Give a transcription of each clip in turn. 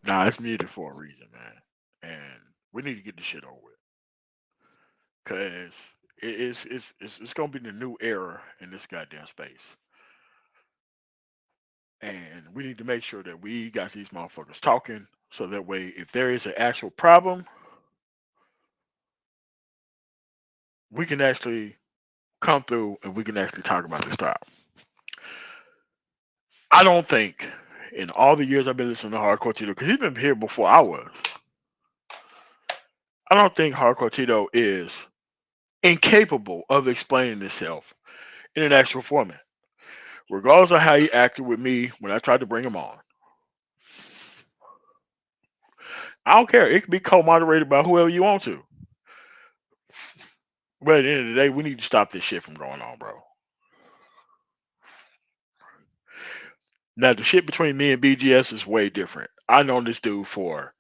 Nah, it's muted for a reason, man. And we need to get this shit over with. Cause it's gonna be the new era in this goddamn space. And we need to make sure that we got these motherfuckers talking so that way if there is an actual problem, we can actually come through and we can actually talk about this topic. I don't think in all the years I've been listening to Hardcore Tito, because he's been here before I was, I don't think Hardcore Tito is incapable of explaining himself in an actual format. Regardless of how he acted with me when I tried to bring him on. I don't care. It can be co-moderated by whoever you want to. But at the end of the day, we need to stop this shit from going on, bro. Now the shit between me and BGS is way different. I known this dude for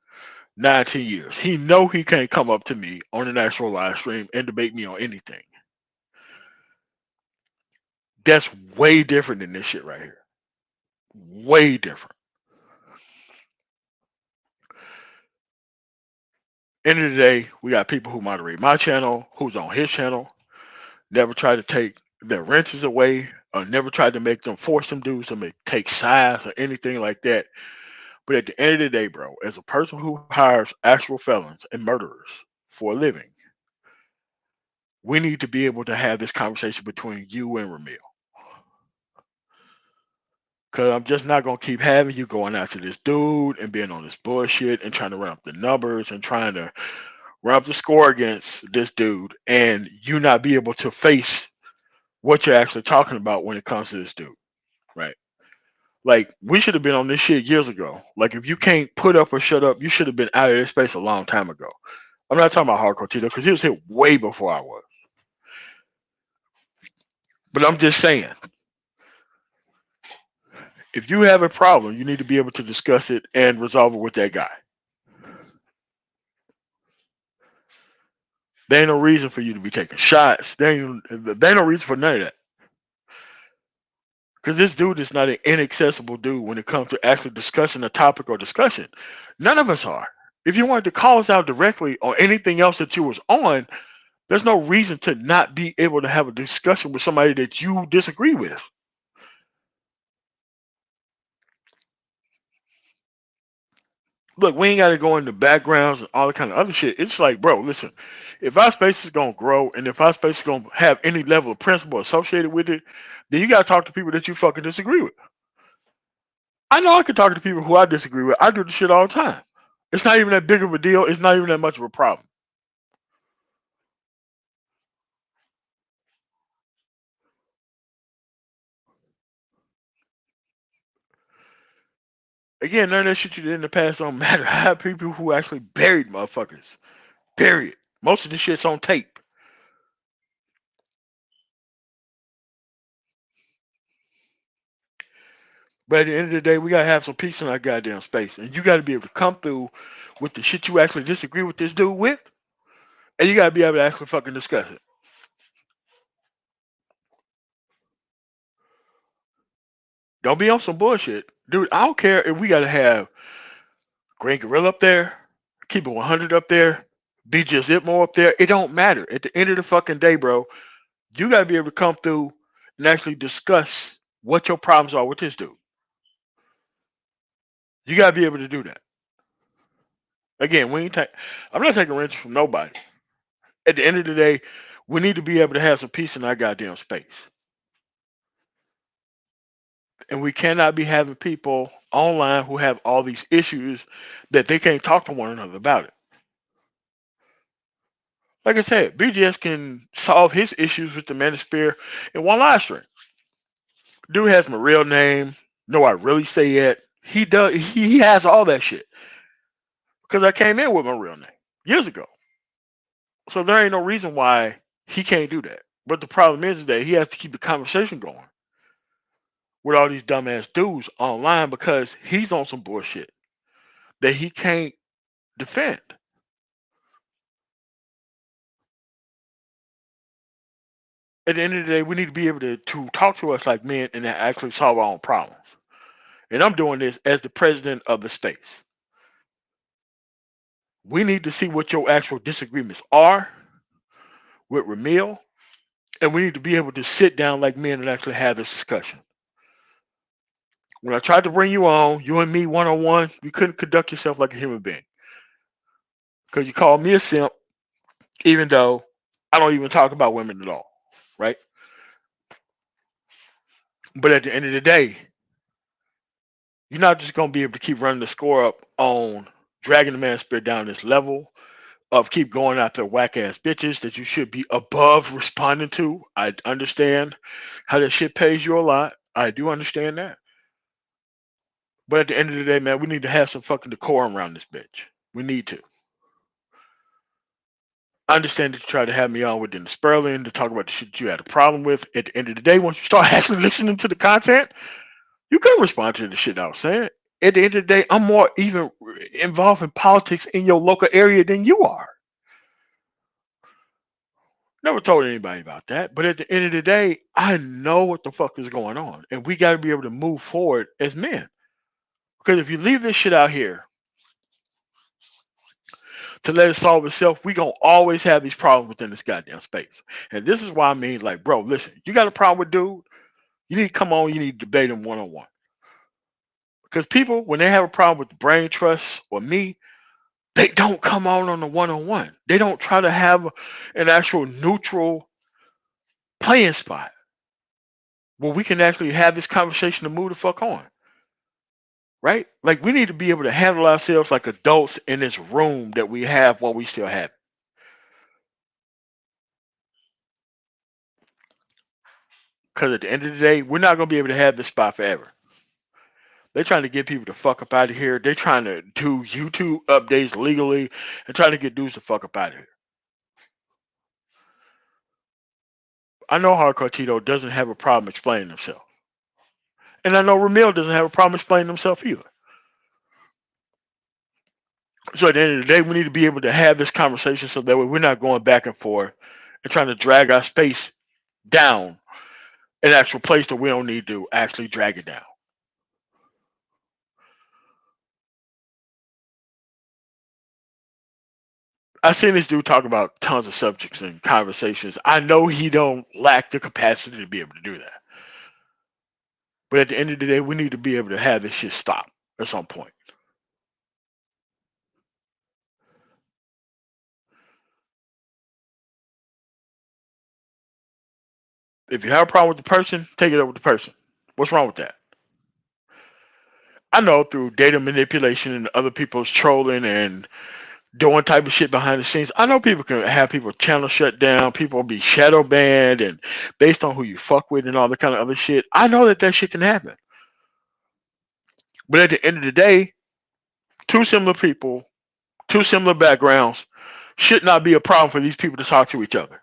19 years. He know he can't come up to me on an actual live stream and debate me on anything. That's way different than this shit right here. Way different. End of the day, we got people who moderate my channel, who's on his channel, never try to take their renters away, or never tried to make them force them dudes to take sides or anything like that. But at the end of the day, bro, as a person who hires actual felons and murderers for a living, we need to be able to have this conversation between you and Ramil. Cause I'm just not gonna keep having you going after this dude and being on this bullshit and trying to run up the numbers and trying to run up the score against this dude and you not be able to face what you're actually talking about when it comes to this dude, right? Like we should have been on this shit years ago. Like if you can't put up or shut up, you should have been out of this space a long time ago. I'm not talking about hardcore Tito because he was here way before I was. But I'm just saying, if you have a problem, you need to be able to discuss it and resolve it with that guy. There ain't no reason for you to be taking shots. There ain't no reason for none of that. Because this dude is not an inaccessible dude when it comes to actually discussing a topic or discussion. None of us are. If you wanted to call us out directly or anything else that you was on, there's no reason to not be able to have a discussion with somebody that you disagree with. Look, we ain't got to go into backgrounds and all that kind of other shit. It's like, bro, listen, if our space is gonna grow and if our space is gonna have any level of principle associated with it, then you gotta talk to people that you fucking disagree with. I know I can talk to people who I disagree with. I do the shit all the time. It's not even that big of a deal. It's not even that much of a problem. Again, none of that shit you did in the past don't matter. I have people who actually buried motherfuckers. Period. Most of this shit's on tape. But at the end of the day, we gotta have some peace in our goddamn space. And you gotta be able to come through with the shit you actually disagree with this dude with. And you gotta be able to actually fucking discuss it. Don't be on some bullshit. Dude, I don't care if we gotta have Green Gorilla up there, keep it 100 up there, be just it more up there. It don't matter. At the end of the fucking day, bro, you gotta be able to come through and actually discuss what your problems are with this dude. You gotta be able to do that. Again, we ain't take I'm not taking wrenches from nobody. At the end of the day, we need to be able to have some peace in our goddamn space. And we cannot be having people online who have all these issues that they can't talk to one another about it. Like I said, BGS can solve his issues with the Manosphere in one live stream. Dude has my real name, know I really say it. He does. He has all that shit because I came in with my real name years ago. So there ain't no reason why he can't do that. But the problem is that he has to keep the conversation going with all these dumbass dudes online because he's on some bullshit that he can't defend. At the end of the day, we need to be able to talk to us like men and actually solve our own problems. And I'm doing this as the president of the space. We need to see what your actual disagreements are with Ramil, and we need to be able to sit down like men and actually have this discussion. When I tried to bring you on, you and me one on one, you couldn't conduct yourself like a human being because you called me a simp, even though I don't even talk about women at all, right? But at the end of the day, you're not just gonna be able to keep running the score up on dragging the man spirit down this level of keep going after whack ass bitches that you should be above responding to. I understand how that shit pays you a lot. I do understand that. But at the end of the day, man, we need to have some fucking decorum around this bitch. We need to. I understand that you tried to have me on with Dennis Sperling to talk about the shit you had a problem with. At the end of the day, once you start actually listening to the content, you can respond to the shit I was saying. At the end of the day, I'm more even involved in politics in your local area than you are. Never told anybody about that. But at the end of the day, I know what the fuck is going on. And we got to be able to move forward as men. Because if you leave this shit out here to let it solve itself, we going to always have these problems within this goddamn space. And this is why I mean, like, bro, listen, you got a problem with dude, you need to come on, you need to debate him one on one. Because people, when they have a problem with the brain trust or me, they don't come on the one on one. They don't try to have an actual neutral playing spot where we can actually have this conversation to move the fuck on. Right? Like we need to be able to handle ourselves like adults in this room that we have while we still have it. Because at the end of the day, we're not gonna be able to have this spot forever. They're trying to get people to fuck up out of here. They're trying to do YouTube updates legally and trying to get dudes to fuck up out of here. I know Hardcore Tito doesn't have a problem explaining himself. And I know Ramil doesn't have a problem explaining himself either. So at the end of the day, we need to be able to have this conversation so that way we're not going back and forth and trying to drag our space down an actual place that we don't need to actually drag it down. I've seen this dude talk about tons of subjects and conversations. I know he don't lack the capacity to be able to do that. But at the end of the day, we need to be able to have this shit stop at some point. If you have a problem with the person, take it up with the person. What's wrong with that? I know through data manipulation and other people's trolling and doing type of shit behind the scenes. I know people can have people channel shut down, people be shadow banned, and based on who you fuck with and all the kind of other shit. I know that that shit can happen. But at the end of the day, two similar people, two similar backgrounds, should not be a problem for these people to talk to each other.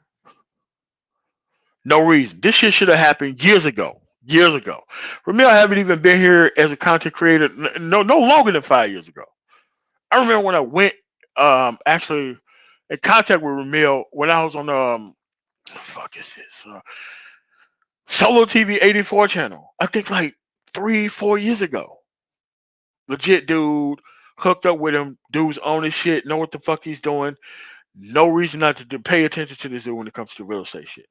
No reason. This shit should have happened years ago. Years ago. Ramil haven't even been here as a content creator no longer than 5 years ago. I remember when I went actually in contact with Ramil when I was on fuck is this Solo TV 84 channel. I think like 3-4 years ago. Legit dude, hooked up with him. Dude's on his shit, know what the fuck he's doing. No reason not to pay attention to this dude when it comes to real estate shit.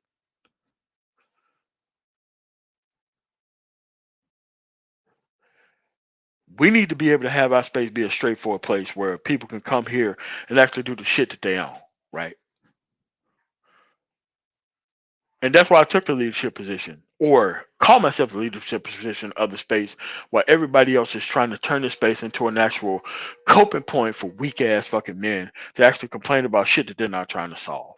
We need to be able to have our space be a straightforward place where people can come here and actually do the shit that they own, right? And that's why I took the leadership position, or call myself the leadership position of the space, while everybody else is trying to turn the space into an actual coping point for weak ass fucking men to actually complain about shit that they're not trying to solve.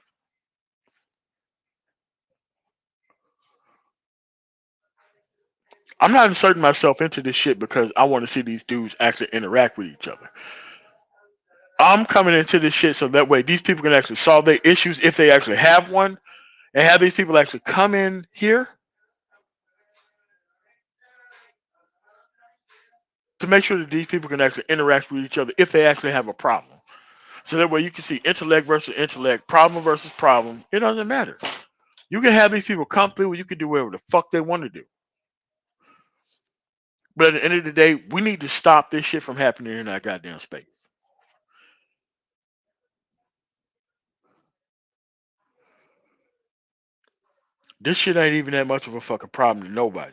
I'm not inserting myself into this shit because I want to see these dudes actually interact with each other. I'm coming into this shit so that way these people can actually solve their issues if they actually have one, and have these people actually come in here to make sure that these people can actually interact with each other if they actually have a problem. So that way you can see intellect versus intellect, problem versus problem. It doesn't matter. You can have these people come through, you can do whatever the fuck they want to do. But at the end of the day, we need to stop this shit from happening in our goddamn space. This shit ain't even that much of a fucking problem to nobody.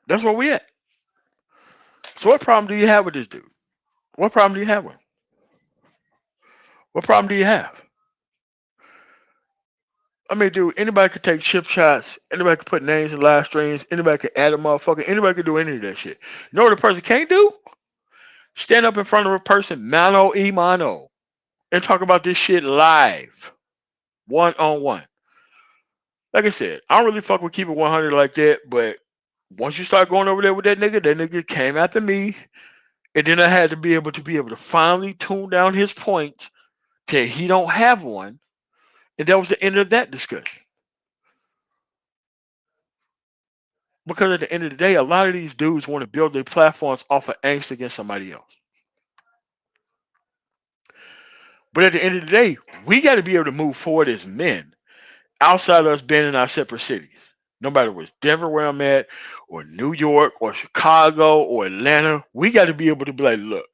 That's where we at. So what problem do you have with this dude? What problem do you have with him? What problem do you have? I mean, dude, anybody could take chip shots. Anybody could put names in live streams. Anybody could add a motherfucker. Anybody could do any of that shit. You know what a person can't do? Stand up in front of a person, mano y mano, and talk about this shit live, one on one. Like I said, I don't really fuck with keep it 100 like that, but once you start going over there with that nigga came after me, and then I had to be able to finally tune down his points till he don't have one, and that was the end of that discussion. Because at the end of the day, a lot of these dudes want to build their platforms off of angst against somebody else. But at the end of the day, we got to be able to move forward as men outside of us being in our separate cities. No matter what's Denver where I'm at, or New York, or Chicago, or Atlanta, we got to be able to be like, look,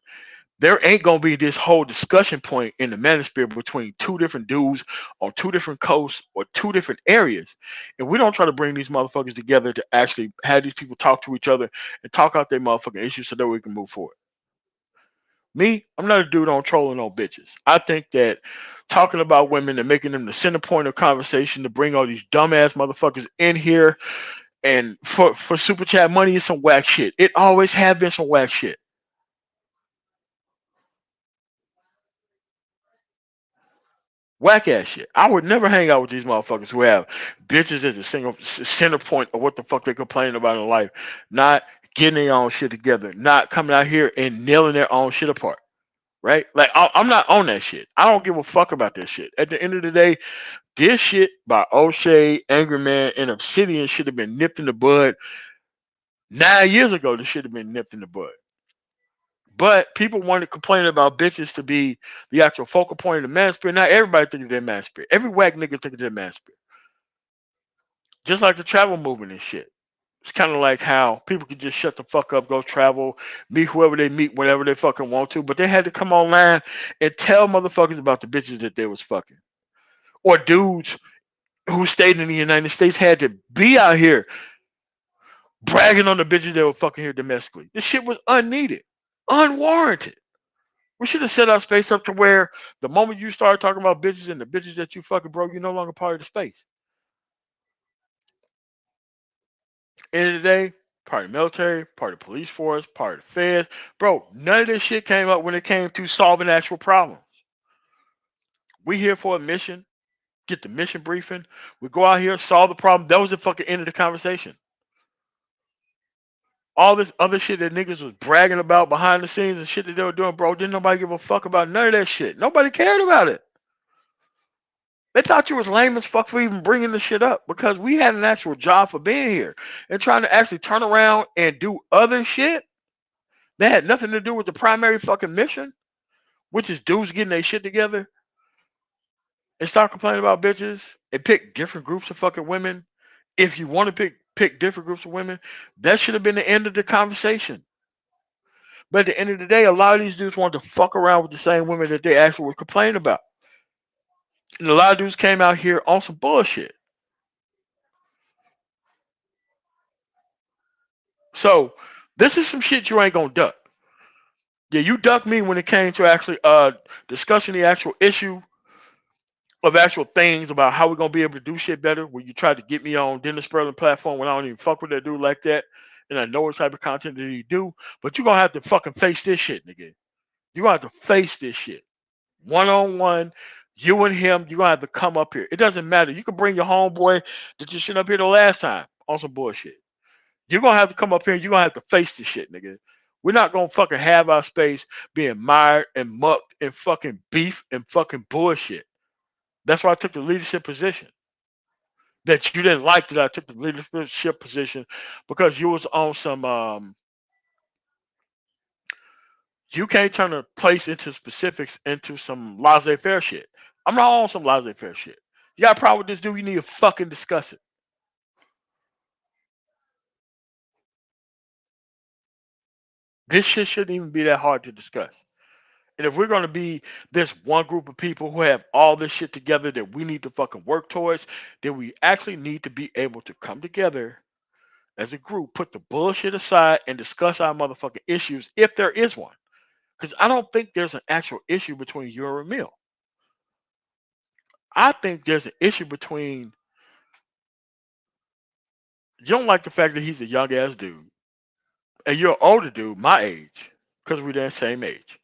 there ain't gonna be this whole discussion point in the manosphere between two different dudes on two different coasts or two different areas, and we don't try to bring these motherfuckers together to actually have these people talk to each other and talk out their motherfucking issues so that we can move forward. Me, I'm not a dude on trolling on bitches. I think that talking about women and making them the center point of conversation to bring all these dumbass motherfuckers in here and for super chat money is some whack shit. It always have been some whack shit. Whack ass shit. I would never hang out with these motherfuckers who have bitches as a single center point of what the fuck they complain about in life, not getting their own shit together, not coming out here and nailing their own shit apart. Right? Like I'm not on that shit. I don't give a fuck about that shit. At the end of the day, this shit by O'Shea, Angry Man, and Obsidian should have been nipped in the bud 9 years ago. This should have been nipped in the bud. But people want to complain about bitches to be the actual focal point of the manosphere. Not everybody think of their manosphere. Every whack nigga think of their manosphere. Just like the travel movement and shit. It's kind of like how people could just shut the fuck up, go travel, meet whoever they meet whenever they fucking want to, but they had to come online and tell motherfuckers about the bitches that they was fucking. Or dudes who stayed in the United States had to be out here bragging on the bitches that were fucking here domestically. This shit was unneeded, unwarranted. We should have set our space up to where the moment you start talking about bitches and the bitches that you fucking broke, you're no longer part of the space. End of the day, part of the military, part of the police force, part of the feds. Bro, none of this shit came up when it came to solving actual problems. We here for a mission, get the mission briefing. We go out here, solve the problem. That was the fucking end of the conversation. All this other shit that niggas was bragging about behind the scenes and shit that they were doing, bro, didn't nobody give a fuck about none of that shit. Nobody cared about it. They thought you was lame as fuck for even bringing the shit up because we had an actual job for being here and trying to actually turn around and do other shit that had nothing to do with the primary fucking mission, which is dudes getting their shit together and start complaining about bitches and pick different groups of fucking women. If you want to pick different groups of women, that should have been the end of the conversation. But at the end of the day, a lot of these dudes wanted to fuck around with the same women that they actually were complaining about. And a lot of dudes came out here on some bullshit. So this is some shit you ain't gonna duck. Yeah, you ducked me when it came to actually discussing the actual issue of actual things about how we're gonna be able to do shit better. When you tried to get me on Dennis Sperling platform when I don't even fuck with that dude like that, and I know what type of content that he do, but you're gonna have to fucking face this shit, nigga. You're gonna have to face this shit. One on one, you and him, you're gonna have to come up here. It doesn't matter. You can bring your homeboy that you sent up here the last time on some bullshit. You're gonna have to come up here and you're gonna have to face this shit, nigga. We're not gonna fucking have our space being mired and mucked and fucking beef and fucking bullshit. That's why I took the leadership position. That you didn't like that I took the leadership position because you was on some you can't turn a place into specifics into some laissez-faire shit. I'm not on some laissez-faire shit. You got a problem with this dude, you need to fucking discuss it. This shit shouldn't even be that hard to discuss. And if we're gonna be this one group of people who have all this shit together that we need to fucking work towards, then we actually need to be able to come together as a group, put the bullshit aside, and discuss our motherfucking issues if there is one. Because I don't think there's an actual issue between you and Ramil. I think there's an issue between you don't like the fact that he's a young ass dude, and you're an older dude, my age, because we're that same age.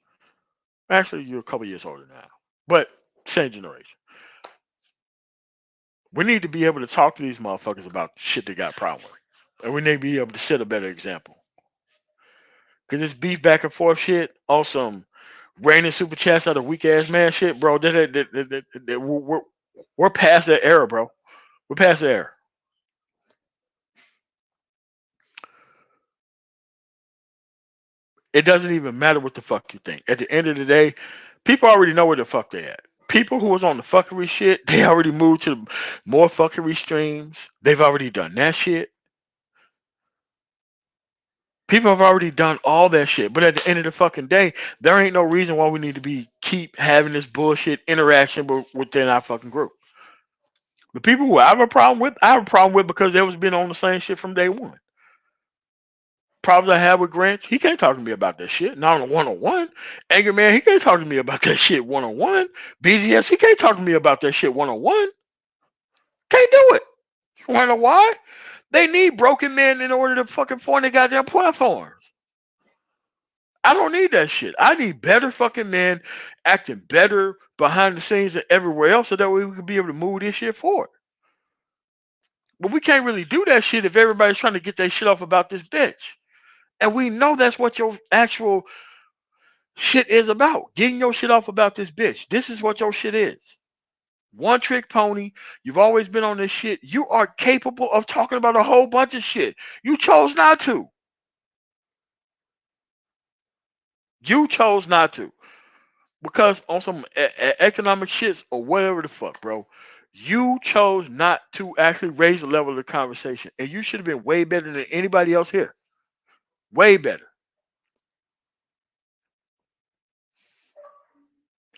Actually, you're a couple years older now, but same generation. We need to be able to talk to these motherfuckers about shit they got a problem with, and we need to be able to set a better example. Cause this beef back and forth shit on some raining super chats out of weak ass man shit, bro. We're past that era, bro. We're past that era. It doesn't even matter what the fuck you think. At the end of the day, people already know where the fuck they at. People who was on the fuckery shit, they already moved to more fuckery streams. They've already done that shit. People have already done all that shit. But at the end of the fucking day, there ain't no reason why we need to be keep having this bullshit interaction within our fucking group. The people who I have a problem with, I have a problem with because they was been on the same shit from day one. Problems I have with Grant, he can't talk to me about that shit. Not on a one on one. Anger Man, he can't talk to me about that shit one on one. BGS, he can't talk to me about that shit one on one. Can't do it. You wanna know why? They need broken men in order to fucking form their goddamn platforms. I don't need that shit. I need better fucking men acting better behind the scenes and everywhere else so that way we can be able to move this shit forward. But we can't really do that shit if everybody's trying to get their shit off about this bitch. And we know that's what your actual shit is about. Getting your shit off about this bitch. This is what your shit is. One trick pony. You've always been on this shit. You are capable of talking about a whole bunch of shit. You chose not to. You chose not to. Because on some economic shits or whatever the fuck, bro. You chose not to actually raise the level of the conversation. And you should have been way better than anybody else here. Way better.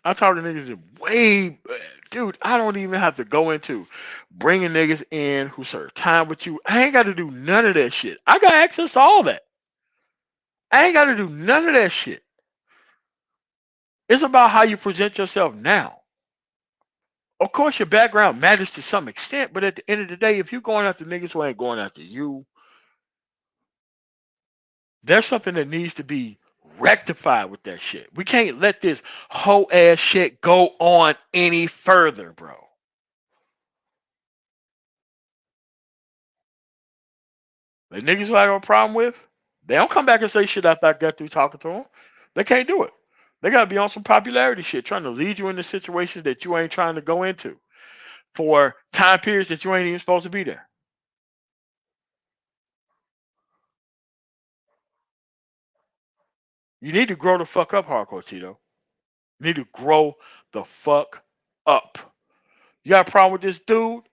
I talk to niggas that way, dude. I don't even have to go into bringing niggas in who serve time with you. I ain't got to do none of that shit. I got access to all that. I ain't got to do none of that shit. It's about how you present yourself now. Of course, your background matters to some extent, but at the end of the day, if you're going after niggas who ain't going after you, there's something that needs to be rectified with that shit. We can't let this whole ass shit go on any further, bro. The niggas who I got a problem with, they don't come back and say shit after I got through talking to them. They can't do it. They gotta be on some popularity shit, trying to lead you into situations that you ain't trying to go into for time periods that you ain't even supposed to be there. You need to grow the fuck up, hardcore Tito. You need to grow the fuck up. You got a problem with this dude?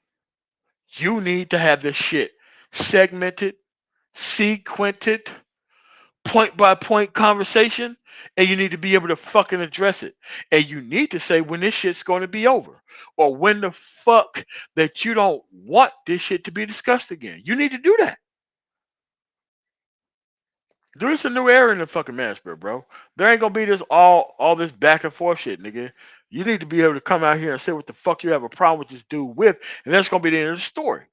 You need to have this shit segmented, sequented, point by point conversation, and you need to be able to fucking address it. And you need to say when this shit's going to be over, or when the fuck that you don't want this shit to be discussed again. You need to do that. There's a new era in the fucking manosphere, bro. There ain't gonna be this all this back and forth shit, nigga. You need to be able to come out here and say what the fuck you have a problem with this dude with, and that's gonna be the end of the story.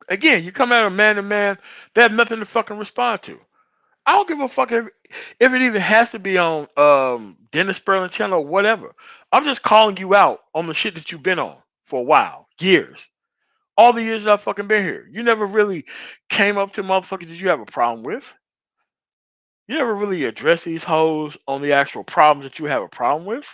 Again, you come out of man to man, they have nothing to fucking respond to. I don't give a fuck if it even has to be on Dennis Sperling channel or whatever. I'm just calling you out on the shit that you've been on for a while, years. All the years that I've fucking been here. You never really came up to motherfuckers that you have a problem with. You never really address these hoes on the actual problems that you have a problem with.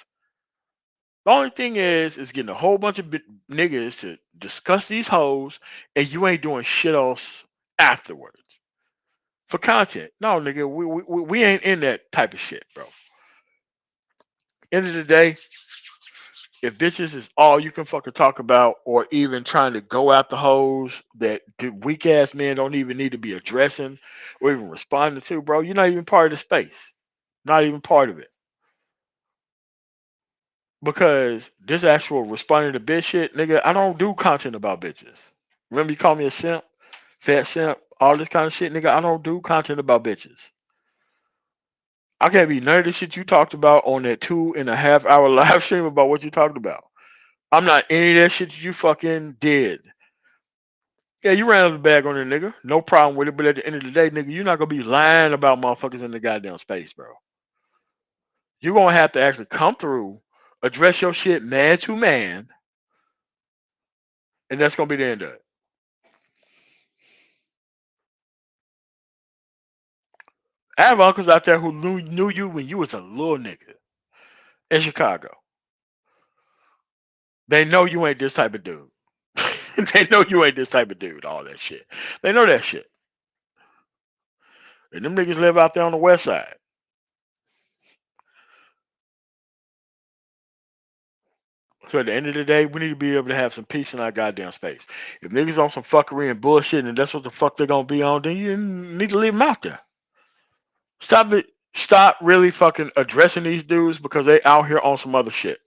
The only thing is getting a whole bunch of niggas to discuss these hoes, and you ain't doing shit else afterwards for content. No, nigga, we ain't in that type of shit, bro. End of the day, if bitches is all you can fucking talk about, or even trying to go after hoes that weak ass men don't even need to be addressing or even responding to, bro, you're not even part of the space. Not even part of it. Because this actual responding to bitch shit, nigga, I don't do content about bitches. Remember you call me a simp, fat simp, all this kind of shit, nigga. I don't do content about bitches. I can't be none of the shit you talked about on that 2.5 hour live stream about what you talked about. I'm not any of that shit you fucking did. Yeah, you ran out of the bag on that nigga. No problem with it, but at the end of the day, nigga, you're not gonna be lying about motherfuckers in the goddamn space, bro. You're gonna have to actually come through, address your shit man to man, and that's gonna be the end of it. I have uncles out there who knew you when you was a little nigga in Chicago. They know you ain't this type of dude. They know you ain't this type of dude. All that shit. They know that shit. And them niggas live out there on the west side. So at the end of the day, we need to be able to have some peace in our goddamn space. If niggas on some fuckery and bullshit and that's what the fuck they're gonna be on, then you need to leave them out there. Stop it. Stop really fucking addressing these dudes because they out here on some other shit.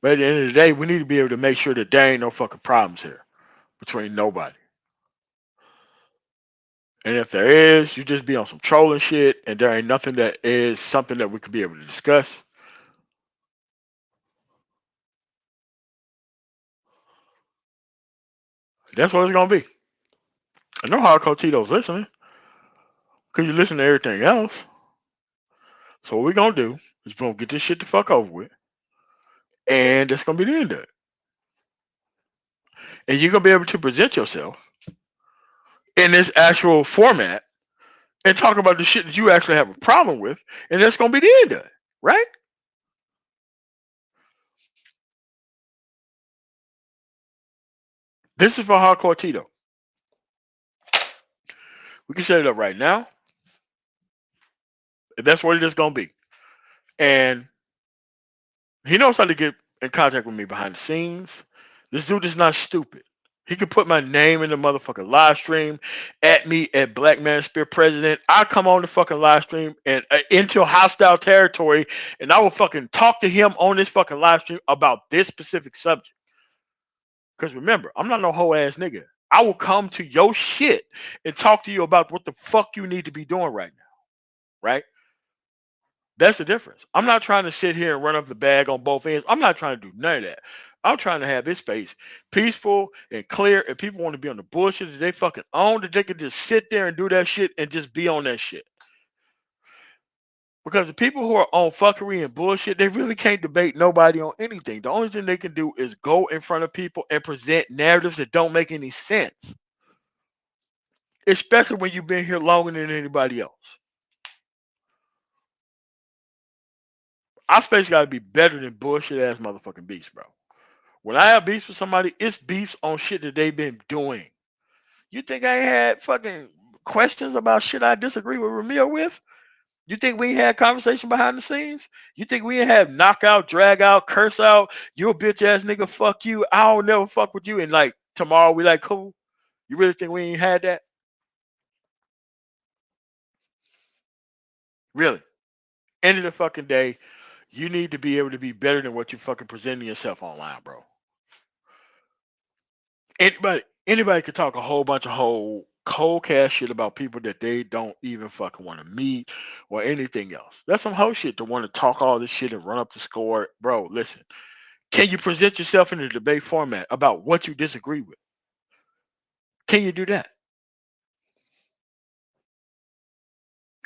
But at the end of the day, we need to be able to make sure that there ain't no fucking problems here between nobody. And if there is, you just be on some trolling shit, and there ain't nothing that is something that we could be able to discuss. That's what it's gonna be. I know hardcore Tito's listening, cause you listen to everything else. So what we gonna do is we're gonna get this shit the fuck over with, and that's gonna be the end of it. And you're gonna be able to present yourself in this actual format and talk about the shit that you actually have a problem with, and that's gonna be the end of it, right? This is for hardcore Tito. We can set it up right now. And that's what it is gonna be. And he knows how to get in contact with me behind the scenes. This dude is not stupid. He can put my name in the motherfucking live stream at me at Black Man Spear President. I come on the fucking live stream and into hostile territory, and I will fucking talk to him on this fucking live stream about this specific subject. Because remember, I'm not no hoe ass nigga. I will come to your shit and talk to you about what the fuck you need to be doing right now, right? That's the difference. I'm not trying to sit here and run up the bag on both ends. I'm not trying to do none of that. I'm trying to have this space peaceful and clear. And people want to be on the bullshit that they fucking own, that they can just sit there and do that shit and just be on that shit. Because the people who are on fuckery and bullshit, they really can't debate nobody on anything. The only thing they can do is go in front of people and present narratives that don't make any sense. Especially when you've been here longer than anybody else. Our space got to be better than bullshit ass motherfucking beefs, bro. When I have beefs with somebody, it's beefs on shit that they've been doing. You think I ain't had fucking questions about shit I disagree with Ramil with? You think we ain't had conversation behind the scenes? You think we ain't have knockout, drag out, curse out, you a bitch ass nigga, fuck you, I don't never fuck with you, and like tomorrow we like cool? You really think we ain't had that? Really? End of the fucking day, you need to be able to be better than what you fucking presenting yourself online, bro. Anybody could talk a whole bunch of whole cold cash shit about people that they don't even fucking want to meet or anything else. That's some whole shit to want to talk all this shit and run up the score. Bro, listen. Can you present yourself in a debate format about what you disagree with? Can you do that?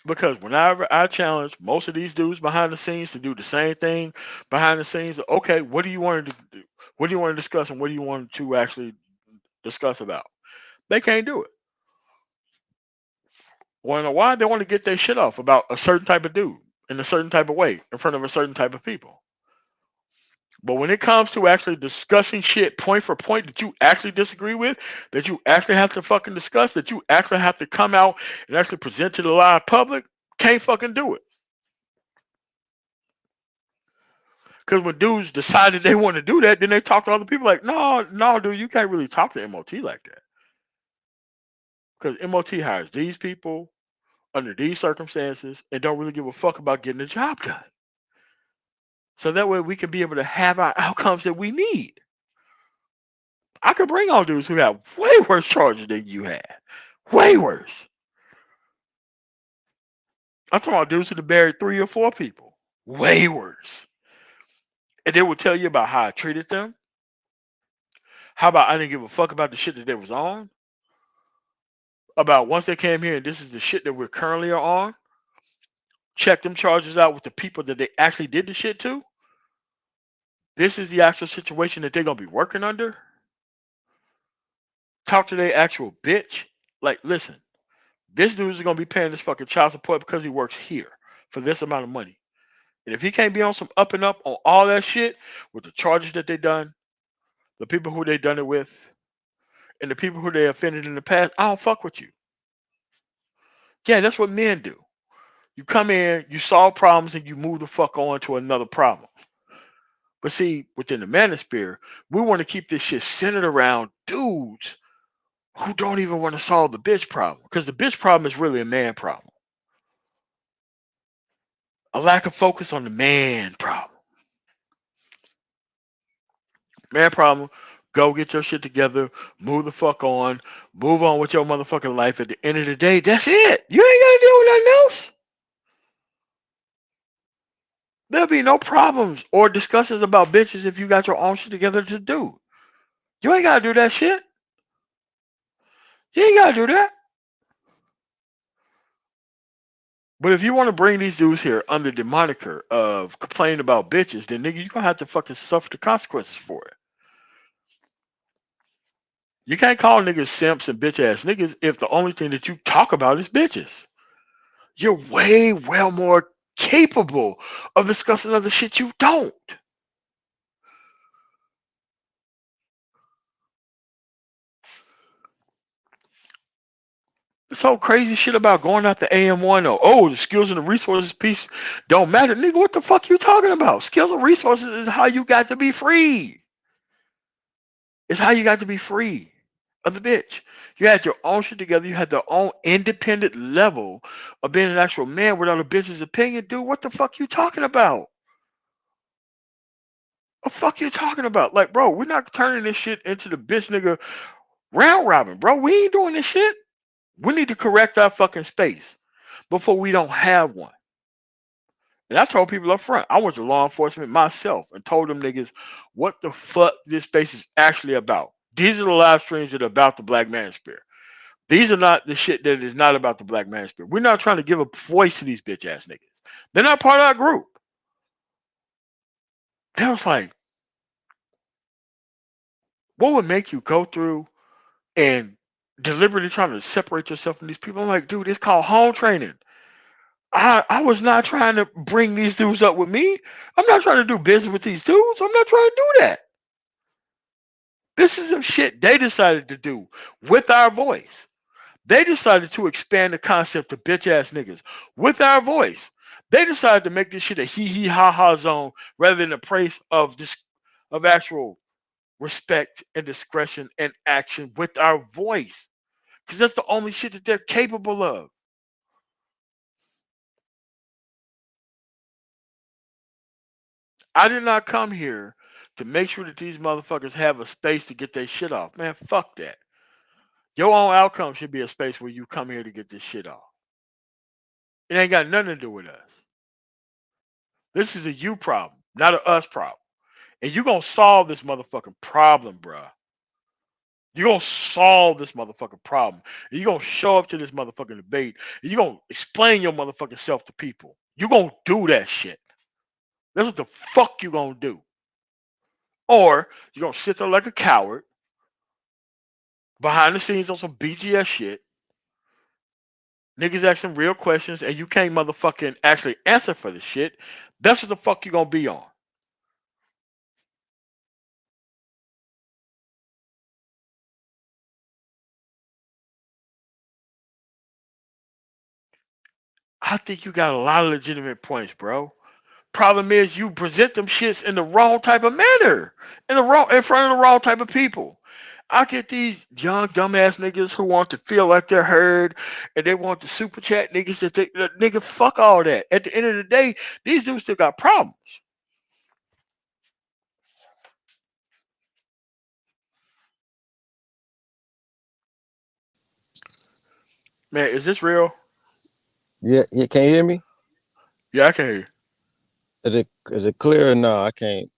Because whenever I challenge most of these dudes behind the scenes to do the same thing behind the scenes, okay, what do you want to do? What do you want to discuss and what do you want to actually discuss about? They can't do it. Want to know why? They want to get their shit off about a certain type of dude in a certain type of way in front of a certain type of people. But when it comes to actually discussing shit point for point that you actually disagree with, that you actually have to fucking discuss, that you actually have to come out and actually present to the live public, can't fucking do it. Because when dudes decided they want to do that, then they talk to other people like, no, no, dude, you can't really talk to MOT like that. Because MOT hires these people under these circumstances and don't really give a fuck about getting the job done. So that way we can be able to have our outcomes that we need. I could bring on dudes who have way worse charges than you had. Way worse. I'm talking about dudes who have buried 3 or 4 people. Way worse. And they will tell you about how I treated them. How about I didn't give a fuck about the shit that they was on? About once they came here and this is the shit that we're currently on. Check them charges out with the people that they actually did the shit to. This is the actual situation that they're gonna be working under. Talk to their actual bitch. Like, listen, this dude is gonna be paying this fucking child support because he works here for this amount of money. And if he can't be on some up and up on all that shit with the charges that they done, the people who they done it with, and the people who they offended in the past, I don't fuck with you. Yeah, that's what men do. You come in, you solve problems, and you move the fuck on to another problem. But see, within the manosphere, we want to keep this shit centered around dudes who don't even want to solve the bitch problem. Because the bitch problem is really a man problem. A lack of focus on the man problem. Man problem, go get your shit together, move the fuck on, move on with your motherfucking life. At the end of the day, that's it. You ain't gotta deal with nothing else. There'll be no problems or discussions about bitches if you got your own shit together to do. You ain't gotta do that shit. You ain't gotta do that. But if you want to bring these dudes here under the moniker of complaining about bitches, then nigga, you gonna have to fucking suffer the consequences for it. You can't call niggas simps and bitch ass niggas if the only thing that you talk about is bitches. You're way well more capable of discussing other shit you don't. This whole crazy shit about going out the AM1 or the skills and the resources piece don't matter. Nigga, what the fuck you talking about? Skills and resources is how you got to be free. It's how you got to be free of the bitch. You had your own shit together. You had your own independent level of being an actual man without a bitch's opinion. Dude, what the fuck you talking about? What the fuck you talking about? Like, bro, we're not turning this shit into the bitch nigga round robin, bro. We ain't doing this shit. We need to correct our fucking space before we don't have one. And I told people up front, I went to law enforcement myself and told them niggas what the fuck this space is actually about. These are the live streams that are about the Black Manosphere. These are not the shit that is not about the Black Manosphere. We're not trying to give a voice to these bitch ass niggas. They're not part of our group. They was like, what would make you go through and deliberately trying to separate yourself from these people? I'm like, dude, it's called home training. I was not trying to bring these dudes up with me. I'm not trying to do business with these dudes. I'm not trying to do that. This is some shit they decided to do with our voice. They decided to expand the concept of bitch ass niggas with our voice. They decided to make this shit a hee hee ha ha zone rather than a place of this of actual respect and discretion and action with our voice. Because that's the only shit that they're capable of. I did not come here to make sure that these motherfuckers have a space to get their shit off. Man, fuck that. Your own outcome should be a space where you come here to get this shit off. It ain't got nothing to do with us. This is a you problem, not a us problem. And you gonna solve this motherfucking problem, bruh. You gonna solve this motherfucking problem. And you gonna show up to this motherfucking debate. And you gonna explain your motherfucking self to people. You gonna do that shit. That's what the fuck you gonna do. Or you gonna sit there like a coward behind the scenes on some BGS shit. Niggas asking real questions and you can't motherfucking actually answer for the shit. That's what the fuck you gonna be on. I think you got a lot of legitimate points, bro. Problem is you present them shits in the wrong type of manner, in front of the wrong type of people. I get these young dumbass niggas who want to feel like they're heard, and they want the super chat niggas nigga fuck all that. At the end of the day, these dudes still got problems. Man, is this real? Yeah, yeah. Can you hear me? Yeah, I can hear you. Is it clear? No, I can't.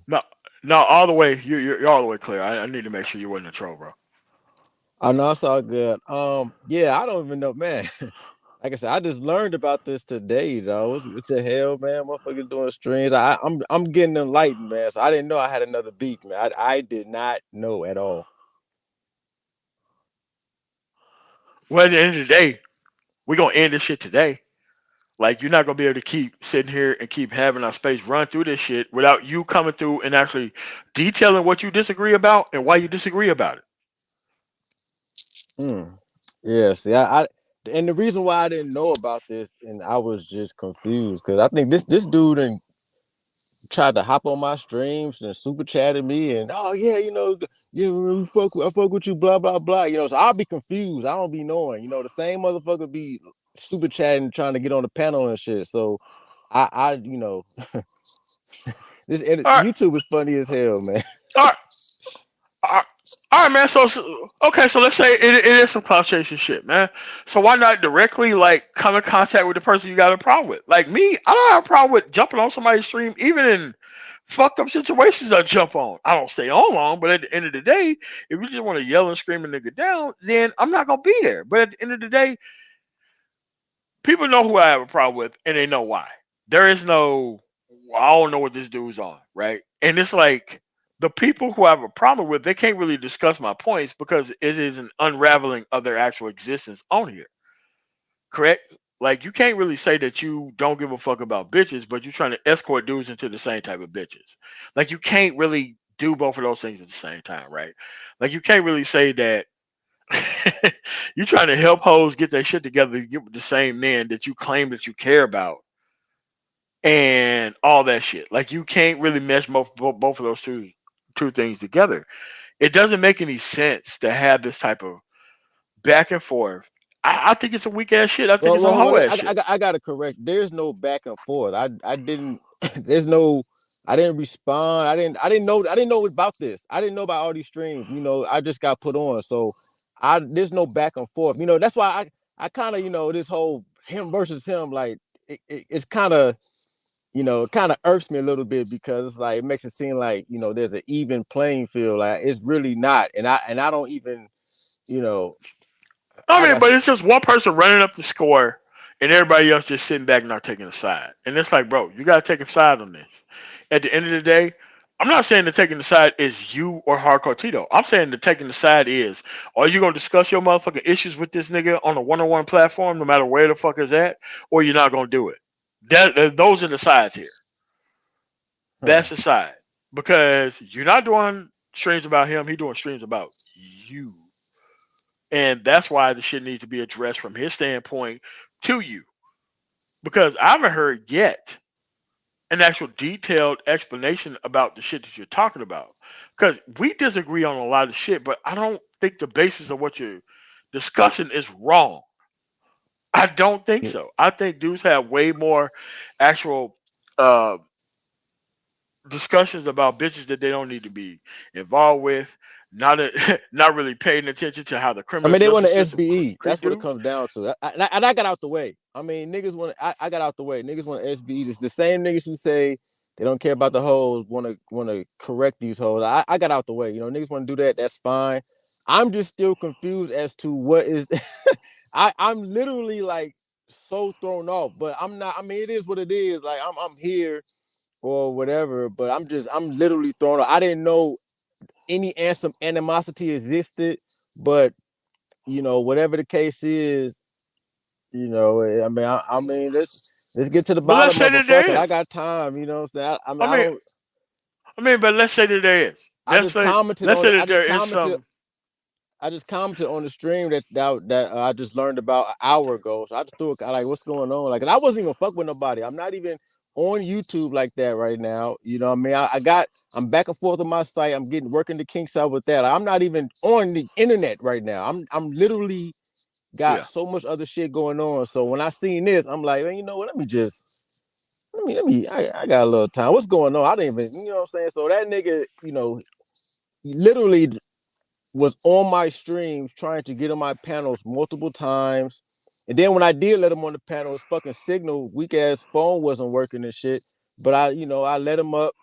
No, no, all the way. You're all the way clear. I need to make sure you wasn't a troll, bro. I know it's all good. Yeah, I don't even know, man. Like I said, I just learned about this today, though. What the hell, man? Motherfuckers doing streams. I'm getting enlightened, man. So I didn't know I had another beef, man. I did not know at all. Well, at the end of the day, we're gonna end this shit today. Like you're not gonna be able to keep sitting here and keep having our space run through this shit without you coming through and actually detailing what you disagree about and why you disagree about it. Mm. Yeah, see, and the reason why I didn't know about this and I was just confused because I think this dude and tried to hop on my streams and super chatted me and oh yeah, yeah, I fuck with you, blah blah blah. So I'll be confused. I don't be knowing. The same motherfucker be super chatting, trying to get on the panel and shit. So I this All right, YouTube is funny as hell, man. all right, all right. All right, man. Okay, so let's say it is some cloud chasing shit, man. So why not directly like come in contact with the person you got a problem with? Like me, I don't have a problem with jumping on somebody's stream, even in fucked up situations. I jump on. I don't stay on long, but at the end of the day, if you just want to yell and scream a nigga down, then I'm not gonna be there. But at the end of the day, people know who I have a problem with, and they know why. There is no, I don't know what this dude's on, right? And it's like the people who I have a problem with, they can't really discuss my points because it is an unraveling of their actual existence on here, correct? Like you can't really say that you don't give a fuck about bitches, but you're trying to escort dudes into the same type of bitches. Like you can't really do both of those things at the same time, right? Like you can't really say that you trying to help hoes get their shit together to get with the same men that you claim that you care about and all that shit. Like you can't really mesh both of those two things together. It doesn't make any sense to have this type of back and forth. I think it's a weak ass shit. I think Well, it's some well, hoe well ass I, shit. I, I gotta correct. There's no back and forth. I didn't. There's no. I didn't respond. I didn't know about this. I didn't know about all these streams. I just got put on. So there's no back and forth. That's why I kind of this whole him versus him like it's kind of it kind of irks me a little bit because it's like it makes it seem like there's an even playing field. Like it's really not. And I don't even you know I I mean, got but it's just one person running up the score and everybody else just sitting back not taking a side. And it's like, bro, you gotta take a side on this. At the end of the day, I'm not saying that taking the side is you or Hardcore Tito. I'm saying that taking the side is, are you gonna discuss your motherfucking issues with this nigga on a one-on-one platform, no matter where the fuck is at, or you're not gonna do it. Those are the sides here. That's huh. the side because you're not doing streams about him. He's doing streams about you, and that's why the shit needs to be addressed from his standpoint to you. Because I haven't heard yet an actual detailed explanation about the shit that you're talking about. Because we disagree on a lot of shit, but I don't think the basis of what you're discussing is wrong. I don't think so. I think dudes have way more actual uh, discussions about bitches that they don't need to be involved with. Not not really paying attention to how the I criminal mean, they want justice the system SBE. treat That's what it dudes. comes down to. And I got out the way. I mean, niggas want. I got out the way. Niggas want SBE. It's the same niggas who say they don't care about the hoes. Want to correct these hoes. I got out the way. Niggas want to do that. That's fine. I'm just still confused as to what is. I'm literally like so thrown off. But I'm not. I mean, it is what it is. Like I'm here or whatever. But I'm literally thrown off. I didn't know any animosity existed. But whatever the case is, I mean, let's get to the But let's bottom say of it. that Fuck it, there I is. got time. You know what I'm saying? I mean, I mean, but let's say that there is. I just commented Let's on say it. I that just there is commented. some. I just commented on the stream that I just learned about an hour ago. So I just threw it like, what's going on? Like, and I wasn't even fuck with nobody. I'm not even on YouTube like that right now. You know what I mean? I'm back and forth on my site. I'm getting working the kinks out with that. Like, I'm not even on the internet right now. I'm literally got Yeah. so much other shit going on. So when I seen this, I'm like, man, you know what? I got a little time. What's going on? I didn't even, you know what I'm saying? So that nigga, he literally was on my streams trying to get on my panels multiple times. And then when I did let him on the panel, his fucking signal, weak ass phone wasn't working and shit. But I let him up.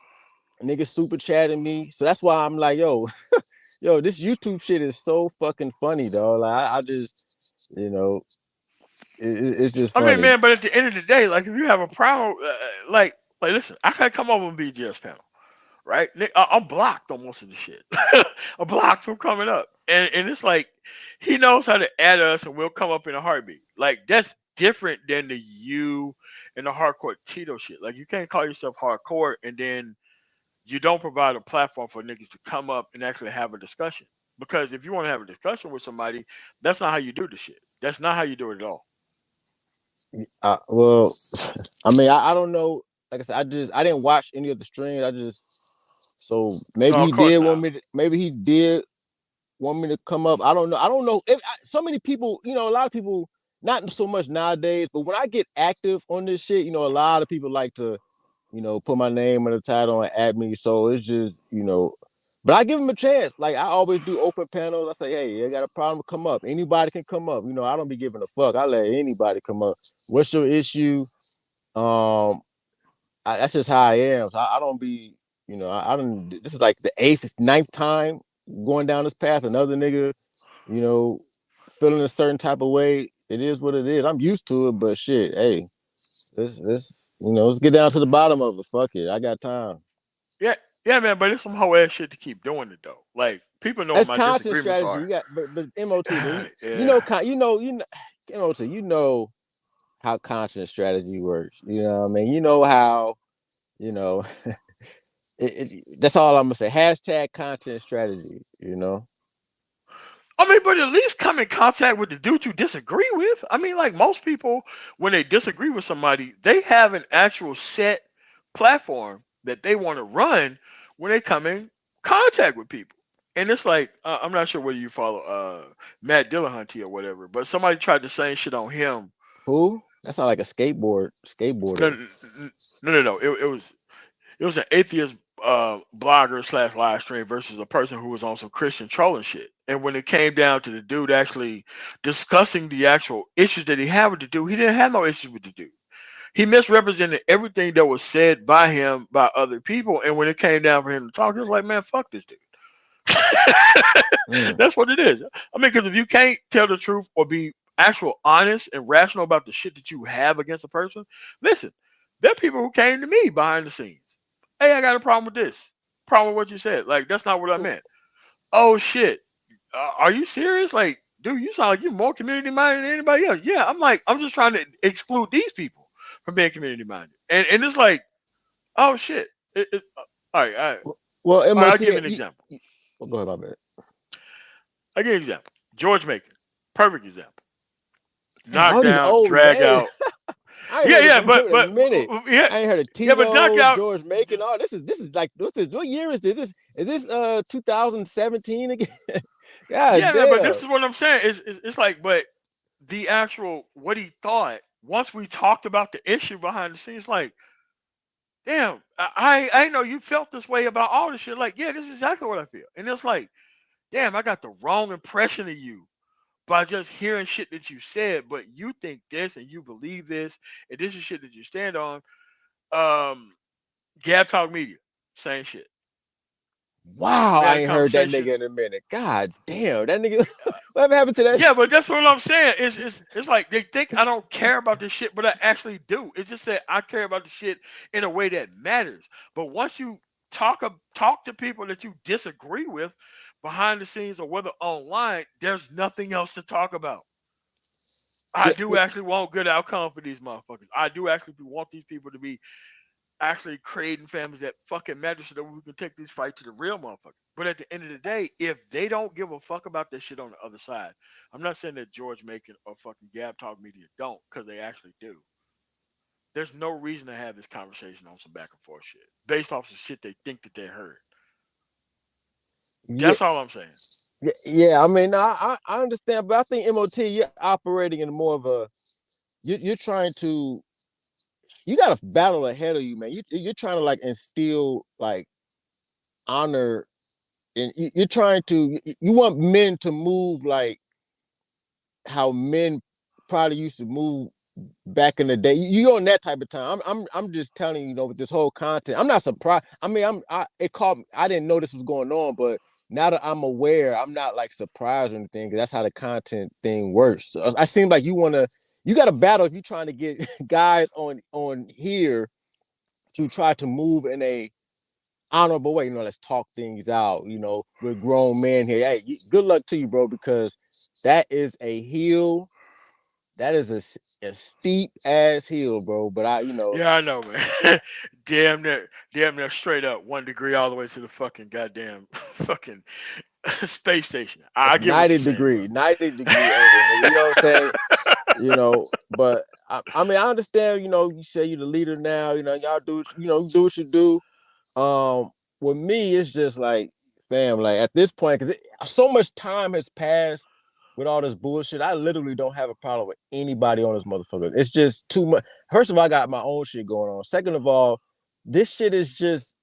Niggas super chatting me. So that's why I'm like, yo, this YouTube shit is so fucking funny, dog. Like I just, you know, it's just I mean, funny. man, but at the end of the day, like if you have a problem, listen, I can't come over and be just panel, right? I'm blocked on most of the shit. I'm blocked from coming up, and it's like he knows how to add us, and we'll come up in a heartbeat. Like that's different than the you and the hardcore Tito shit. Like you can't call yourself hardcore and then you don't provide a platform for niggas to come up and actually have a discussion. Because if you want to have a discussion with somebody, that's not how you do the shit. That's not how you do it at all. Well, I mean, I don't know. Like I said, I didn't watch any of the streams. So maybe Oh, he of course did not. maybe he did want me to come up. I don't know. I don't know. So many people, a lot of people, not so much nowadays, but when I get active on this shit, a lot of people like to, put my name in the title and add me. So it's just, but I give them a chance. Like I always do open panels. I say, hey, I got a problem, come up. Anybody can come up. I don't be giving a fuck. I let anybody come up. What's your issue? Um, that's just how I am. So I don't be, I don't. This is like the eighth, ninth time going down this path. Another nigga, you know, feeling a certain type of way. It is what it is. I'm used to it, but shit, hey, let's get down to the bottom of it. Fuck it, I got time. Yeah, yeah, man. But it's some whole ass shit to keep doing it though. Like people know what That's my content disagreements strategy. are. You got, but MOT, man, you Yeah. know, MOT, you know how content strategy works. You know what I mean? You know how, you know, that's all I'm gonna say. Hashtag content strategy. I mean, but at least come in contact with the dude you disagree with. I mean, like most people, when they disagree with somebody, they have an actual set platform that they want to run when they come in contact with people. And it's like I'm not sure whether you follow Matt Dillahunty or whatever, but somebody tried the same shit on him. Who? That's not like a No, skateboarder. no. It was an atheist blogger slash live stream versus a person who was on some Christian trolling shit. And when it came down to the dude actually discussing the actual issues that he had with the dude, he didn't have no issues with the dude. He misrepresented everything that was said by him by other people. And when it came down for him to talk, he was like, man, fuck this dude. Mm. That's what it is. I mean, because if you can't tell the truth or be actual honest and rational about the shit that you have against a person, listen, there are people who came to me behind the scenes. Hey, I got a problem with this. Problem with what you said. Like, that's not what I meant. Oh shit. Are you serious? Like, dude, you sound like you're more community minded than anybody else. Yeah, I'm like, I'm just trying to exclude these people from being community minded. And it's like, oh shit. All right, all right. Well, All right, I'll MOT, give you an example. go ahead, my bad. I'll give you an example. George Macon. Perfect example. Damn, Knocked all these down, old drag names. out. I ain't Yeah, heard yeah, from him but in a but minute. yeah, I ain't heard of yeah, but knocked Tito, out. George Macon. Oh, this is like what's this? What year is this? Is this 2017 again? God Yeah, man, but damn. this is what I'm saying. It's like, but the actual what he thought once we talked about the issue behind the scenes, like, damn, I know you felt this way about all this shit. Like, yeah, this is exactly what I feel. And it's like, damn, I got the wrong impression of you by just hearing shit that you said, but you think this and you believe this, and this is shit that you stand on. Um, Gab Talk Media, same shit. Wow, We I had a ain't heard that conversation. nigga in a minute. God damn, that nigga. Whatever happened to that? Yeah, but that's what I'm saying. It's like they think I don't care about this shit, but I actually do. It's just that I care about the shit in a way that matters. But once you talk to people that you disagree with behind the scenes or whether online, there's nothing else to talk about. I Yeah, do actually want good outcome for these motherfuckers. I do actually want these people to be actually creating families that fucking matter so that we can take these fights to the real motherfucker. But at the end of the day, if they don't give a fuck about this shit on the other side, I'm not saying that George Macon or fucking Gab Talk Media don't, because they actually do. There's no reason to have this conversation on some back and forth shit based off the shit they think that they heard. Yeah, That's all I'm saying. yeah. I mean, I understand, but I think MOT, you're operating in more of a you're trying to you got a battle ahead of you, man. You're trying to like instill like honor, and you're trying to you want men to move like how men probably used to move back in the day. You on that type of time. I'm just telling you, with this whole content. I'm not surprised. I mean, it caught me. I didn't know this was going on, but now that I'm aware, I'm not like surprised or anything, because that's how the content thing works. So I seem like you got a battle if you're trying to get guys on here to try to move in a honorable way. Let's talk things out. We're grown men here. Hey, good luck to you, bro, because that is a hill. That is a steep ass hill, bro. But Yeah, I know, man. Damn near straight up 1 degree all the way to the fucking goddamn fucking space station. I it's get what 90 you're saying, bro. degree, 90-degree angle, nigga. You know what I'm saying? But I mean, I understand. You say you're the leader now. Y'all do. Do what you do. With me, it's just like, fam, like at this point, because so much time has passed with all this bullshit. I literally don't have a problem with anybody on this motherfucker. It's just too much. First of all, I got my own shit going on. Second of all, this shit is just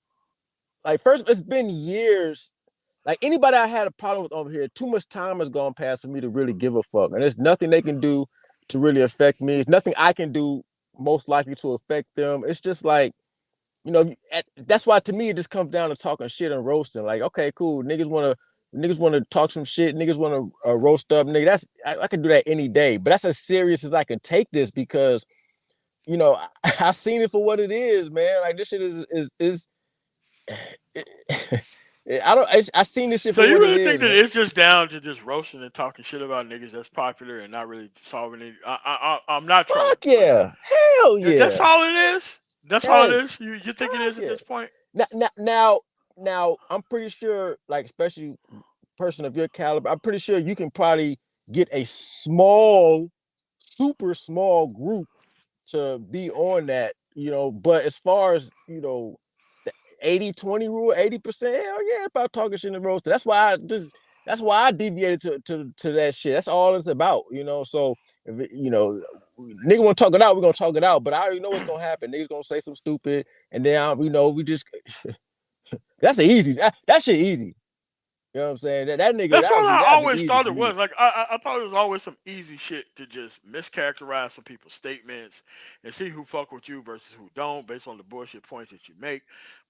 like, first, it's been years. Like anybody I had a problem with over here, too much time has gone past for me to really give a fuck. And there's nothing they can do to really affect me. There's nothing I can do most likely to affect them. It's just like, that's why to me it just comes down to talking shit and roasting. Like, okay, cool. Niggas wanna talk some shit. Niggas wanna roast up. Nigga, I can do that any day. But that's as serious as I can take this, because I've seen it for what it is, man. Like, this shit is I seen this shit So for you what it really is, think that man. it's just down to just roasting and talking shit about niggas that's popular and not really solving it? I'm not trolling. Fuck Like yeah. Hell that's yeah. all it is. That's all it Yes. is. You think it Fuck is at yeah. this point? Now, I'm pretty sure, like, especially person of your caliber, I'm pretty sure you can probably get a small, super small group to be on that, but as far as, the 80-20 rule, 80%, hell yeah, about talking shit in the roaster. That's why I deviated to that shit. That's all it's about, So if nigga want to talk it out, we're gonna talk it out. But I already know what's gonna happen. Niggas gonna say something stupid, and then we just that's a easy. That shit easy. You know what I'm saying? That nigga, That's what I that'd be always easy thought for it was. me. Like I thought it was always some easy shit to just mischaracterize some people's statements and see who fuck with you versus who don't based on the bullshit points that you make.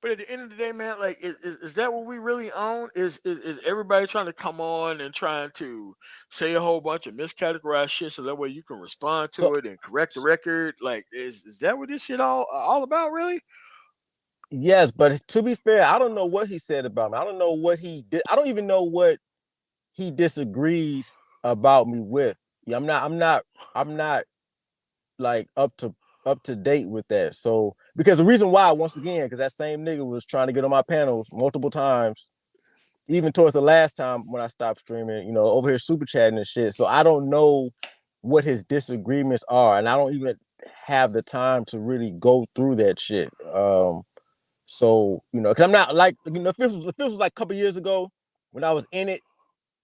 But at the end of the day, man, like is that what we really own? Is everybody trying to come on and trying to say a whole bunch of miscategorized shit so that way you can respond So to it and correct the record? Like is that what this shit all about really? yes, but to be fair, I don't know what he said about me. I don't know what he did. I don't even know what he disagrees about me with. Yeah, I'm not like up to date with that. So, because the reason why, once again, because that same nigga was trying to get on my panels multiple times, even towards the last time when I stopped streaming, over here super chatting and shit. So I don't know what his disagreements are, and I don't even have the time to really go through that shit. So, because I'm not like, if this was like a couple years ago when I was in it,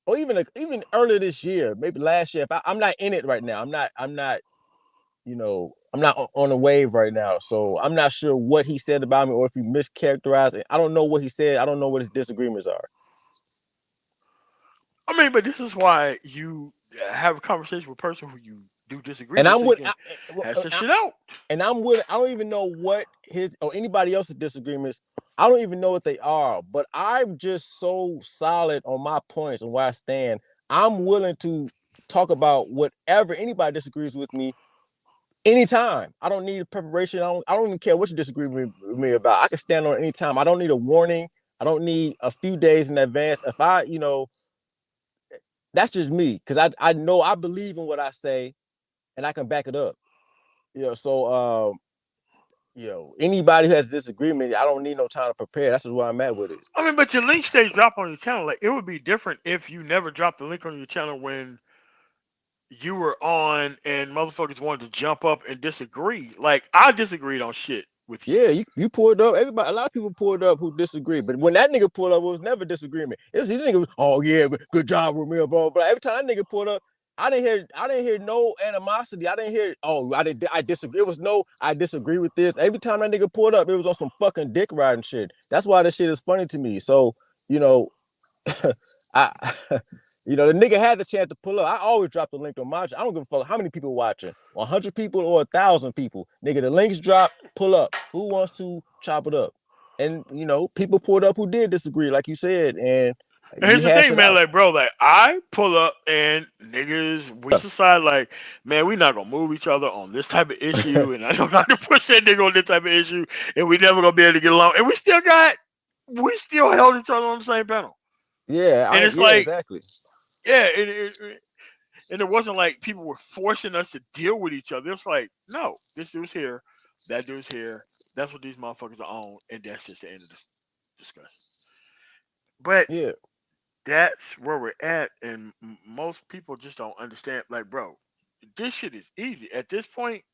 or even earlier this year, maybe last year. If I'm not in it right now, I'm not on a wave right now. So I'm not sure what he said about me, or if he mischaracterized it. I don't know what he said. I don't know what his disagreements are. I mean, but this is why you have a conversation with a person who you do disagree And with I'm so you with, can hash that shit out. and I'm with. I don't even know what his or anybody else's disagreements. I don't even know what they are. But I'm just so solid on my points and where I stand. I'm willing to talk about whatever anybody disagrees with me anytime. I don't need a preparation. I don't even care what you disagree with me about. I can stand on it anytime. I don't need a warning. I don't need a few days in advance. If that's just me, because I know I believe in what I say, and I can back it up. So anybody who has a disagreement, I don't need no time to prepare. That's just where I'm at with it. I mean, but your link stays drop on your channel. Like it would be different if you never dropped the link on your channel when you were on and motherfuckers wanted to jump up and disagree. Like I disagreed on shit with you. Yeah, you pulled up. Everybody, a lot of people pulled up who disagree. But when that nigga pulled up, it was never disagreement. It was, this nigga was, oh yeah, good job, Ramil, bro. But every time that nigga pulled up, I didn't hear no animosity. I didn't hear, oh, I disagree. It was no, I disagree with this. Every time that nigga pulled up, it was on some fucking dick riding shit. That's why this shit is funny to me. So, you know, I, the nigga had the chance to pull up. I always drop the link on my. I don't give a fuck how many people watching, 100 people or 1,000 people. Nigga, the links drop, pull up. Who wants to chop it up? And people pulled up who did disagree, like you said, and And we here's the hash thing, it man. out. Like, bro, like I pull up and niggas, we decide, like, man, we not gonna move each other on this type of issue, and I don't got to push that nigga on this type of issue, and we never gonna be able to get along, and we still held each other on the same panel, and it's Yeah, like, exactly. yeah, and it wasn't like people were forcing us to deal with each other. It's like, no, this dude's here, that dude's here, that's what these motherfuckers are on, and that's just the end of the discussion. But Yeah. that's where we're at, and most people just don't understand. Like, bro, this shit is easy at this point.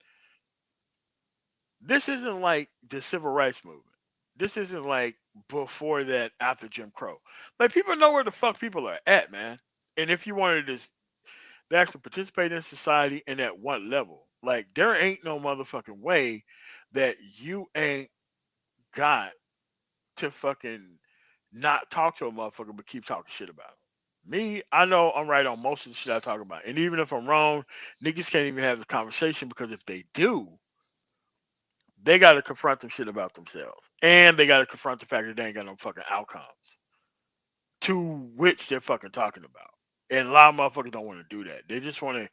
This isn't like the civil rights movement. This isn't like before that, after Jim Crow. Like, people know where the fuck people are at, man. And if you wanted to actually participate in society and at what level, like, there ain't no motherfucking way that you ain't got to fucking not talk to a motherfucker but keep talking shit about him. Me, I know I'm right on most of the shit I talk about. And even if I'm wrong, niggas can't even have the conversation because if they do, they got to confront some shit about themselves. And they got to confront the fact that they ain't got no fucking outcomes to which they're fucking talking about. And a lot of motherfuckers don't want to do that. They just want to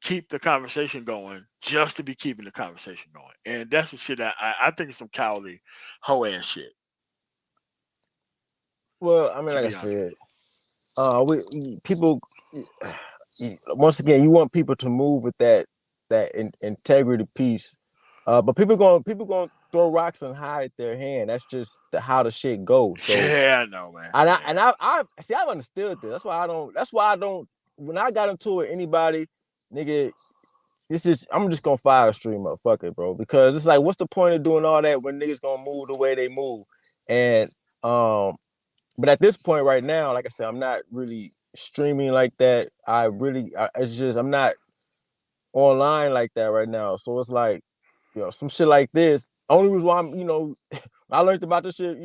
keep the conversation going just to be keeping the conversation going. And that's the shit I think is some cowardly hoe ass shit, Well, I mean, to like I be honest with said, we people once again, you want people to move with that integrity piece. But people going to throw rocks and hide their hand. That's just how the shit goes. you. So Yeah, I know, man. and I Yeah. and I see, I've understood this. That's why I don't when I got into it, anybody, nigga, I'm just gonna fire a streamer. Fuck it, bro. Because it's like, what's the point of doing all that when niggas gonna move the way they move? And but at this point right now, like I said, I'm not really streaming like that. It's just I'm not online like that right now. So it's like, some shit like this. Only reason why I learned about this shit,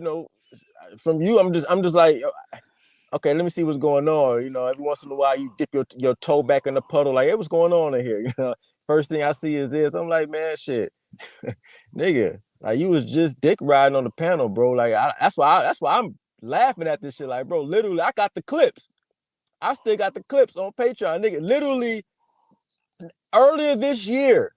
from you. I'm just like, okay, let me see what's going on. Every once in a while you dip your toe back in the puddle, like, hey, what's going on in here? First thing I see is this. I'm like, man, shit, nigga, like, you was just dick riding on the panel, bro. Like, that's why I'm laughing at this shit. Like, bro, literally, I got the clips. I still got the clips on Patreon, nigga. Literally earlier this year,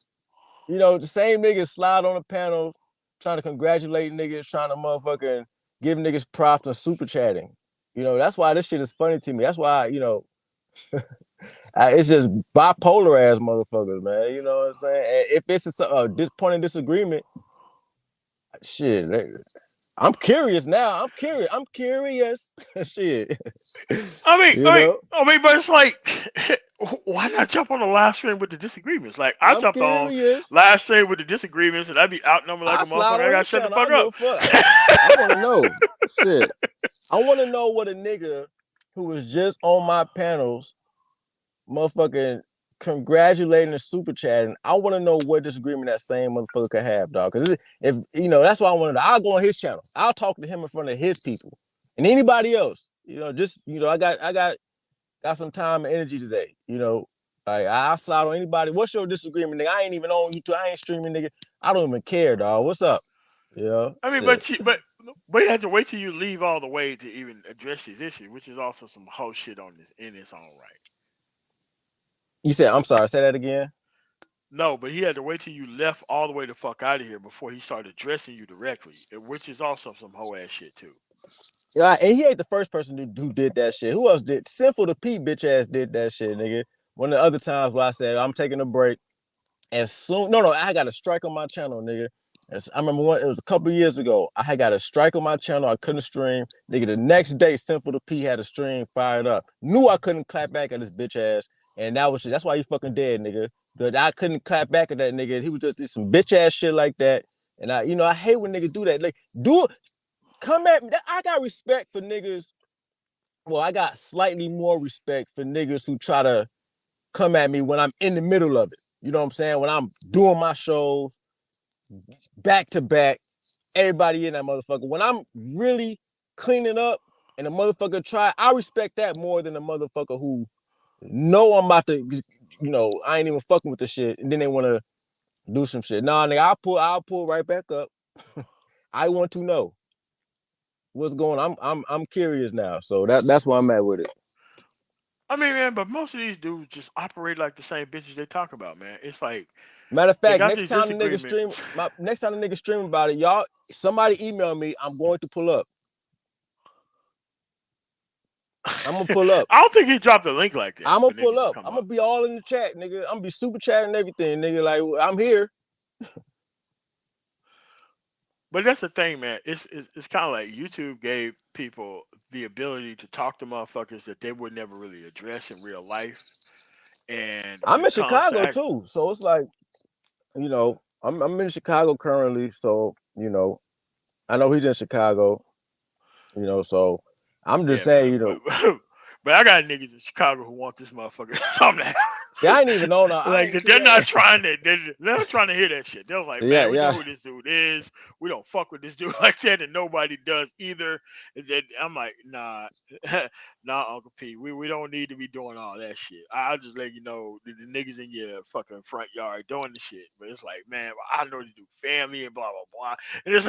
the same niggas slide on the panel, trying to congratulate niggas, trying to motherfucking give niggas props and super chatting. That's why this shit is funny to me. That's why, it's just bipolar ass motherfuckers, man. You know what I'm saying? And if it's a point of disagreement, shit, I'm curious now. I'm curious. I'm curious. Shit. I mean, you I mean, know, I mean, but it's like, why not jump on the live stream with the disagreements? Like, I I'm jumped on curious. live stream with the disagreements, and I'd be outnumbered like I a slide motherfucker. I on got his to shut the channel. I fuck don't give up. a fuck. I want to know. Shit. I want to know what a nigga who was just on my panels, motherfucking congratulating and super chatting. I want to know what disagreement that same motherfucker could have, dog. Because if that's why I wanted. I'll go on his channel. I'll talk to him in front of his people and anybody else. Just I got some time and energy today. Like, I'll slide on anybody. What's your disagreement, nigga? I ain't even on YouTube. I ain't streaming, nigga. I don't even care, dog. What's up? I mean, Shit. but you have to wait till you leave all the way to even address these issues, which is also some whole shit on this in its own right. You said, I'm sorry, say that again. No, but he had to wait till you left all the way the fuck out of here before he started addressing you directly, which is also some whole ass shit too. Yeah, and he ain't the first person who did that shit. Who else did? Sinful the Pete bitch ass did that shit, nigga. One of the other times where I said I'm taking a break, and soon, no, I got a strike on my channel, nigga. I remember it was a couple years ago. I had got a strike on my channel. I couldn't stream. Nigga, the next day, Simple the P had a stream fired up. Knew I couldn't clap back at his bitch ass. And that's why he fucking dead, nigga. But I couldn't clap back at that nigga. He was just did some bitch ass shit like that. And I hate when niggas do that. Like, come at me. I got respect for niggas. Well, I got slightly more respect for niggas who try to come at me when I'm in the middle of it. You know what I'm saying? When I'm doing my show back to back, everybody in that motherfucker. When I'm really cleaning up and the motherfucker try, I respect that more than the motherfucker who know I'm about to, I ain't even fucking with the shit, and then they want to do some shit. Nah, nigga, I'll pull right back up. I want to know what's going on. I'm curious now, so that's where I'm at with it. I mean, man, but most of these dudes just operate like the same bitches they talk about, man. It's like Matter of they fact, got these disagreements. next time the nigga stream about it, y'all, somebody email me. I'm going to pull up. I'm gonna pull up. I don't think he dropped a link like that I'm for gonna pull niggas to up. come I'm gonna up. be all in the chat, nigga. I'm gonna be super chatting everything, nigga. Like I'm here. But that's the thing, man. It's kind of like YouTube gave people the ability to talk to motherfuckers that they would never really address in real life. And when I'm it in comes to Chicago too, so it's like I'm in Chicago currently, so I know he's in Chicago, so I'm just yeah, saying, man. But I got niggas in Chicago who want this motherfucker something. see, I ain't even know. No, I Like ain't see they're not that. trying to. They're not trying to hear that shit. They're like, Yeah, man, we know yeah. who this dude is. We don't fuck with this dude like that, and nobody does either. And then I'm like, nah, nah, Uncle P. We don't need to be doing all that shit. I'll just let you know the niggas in your fucking front yard doing the shit. But it's like, man, I know this dude family and blah blah blah. And it's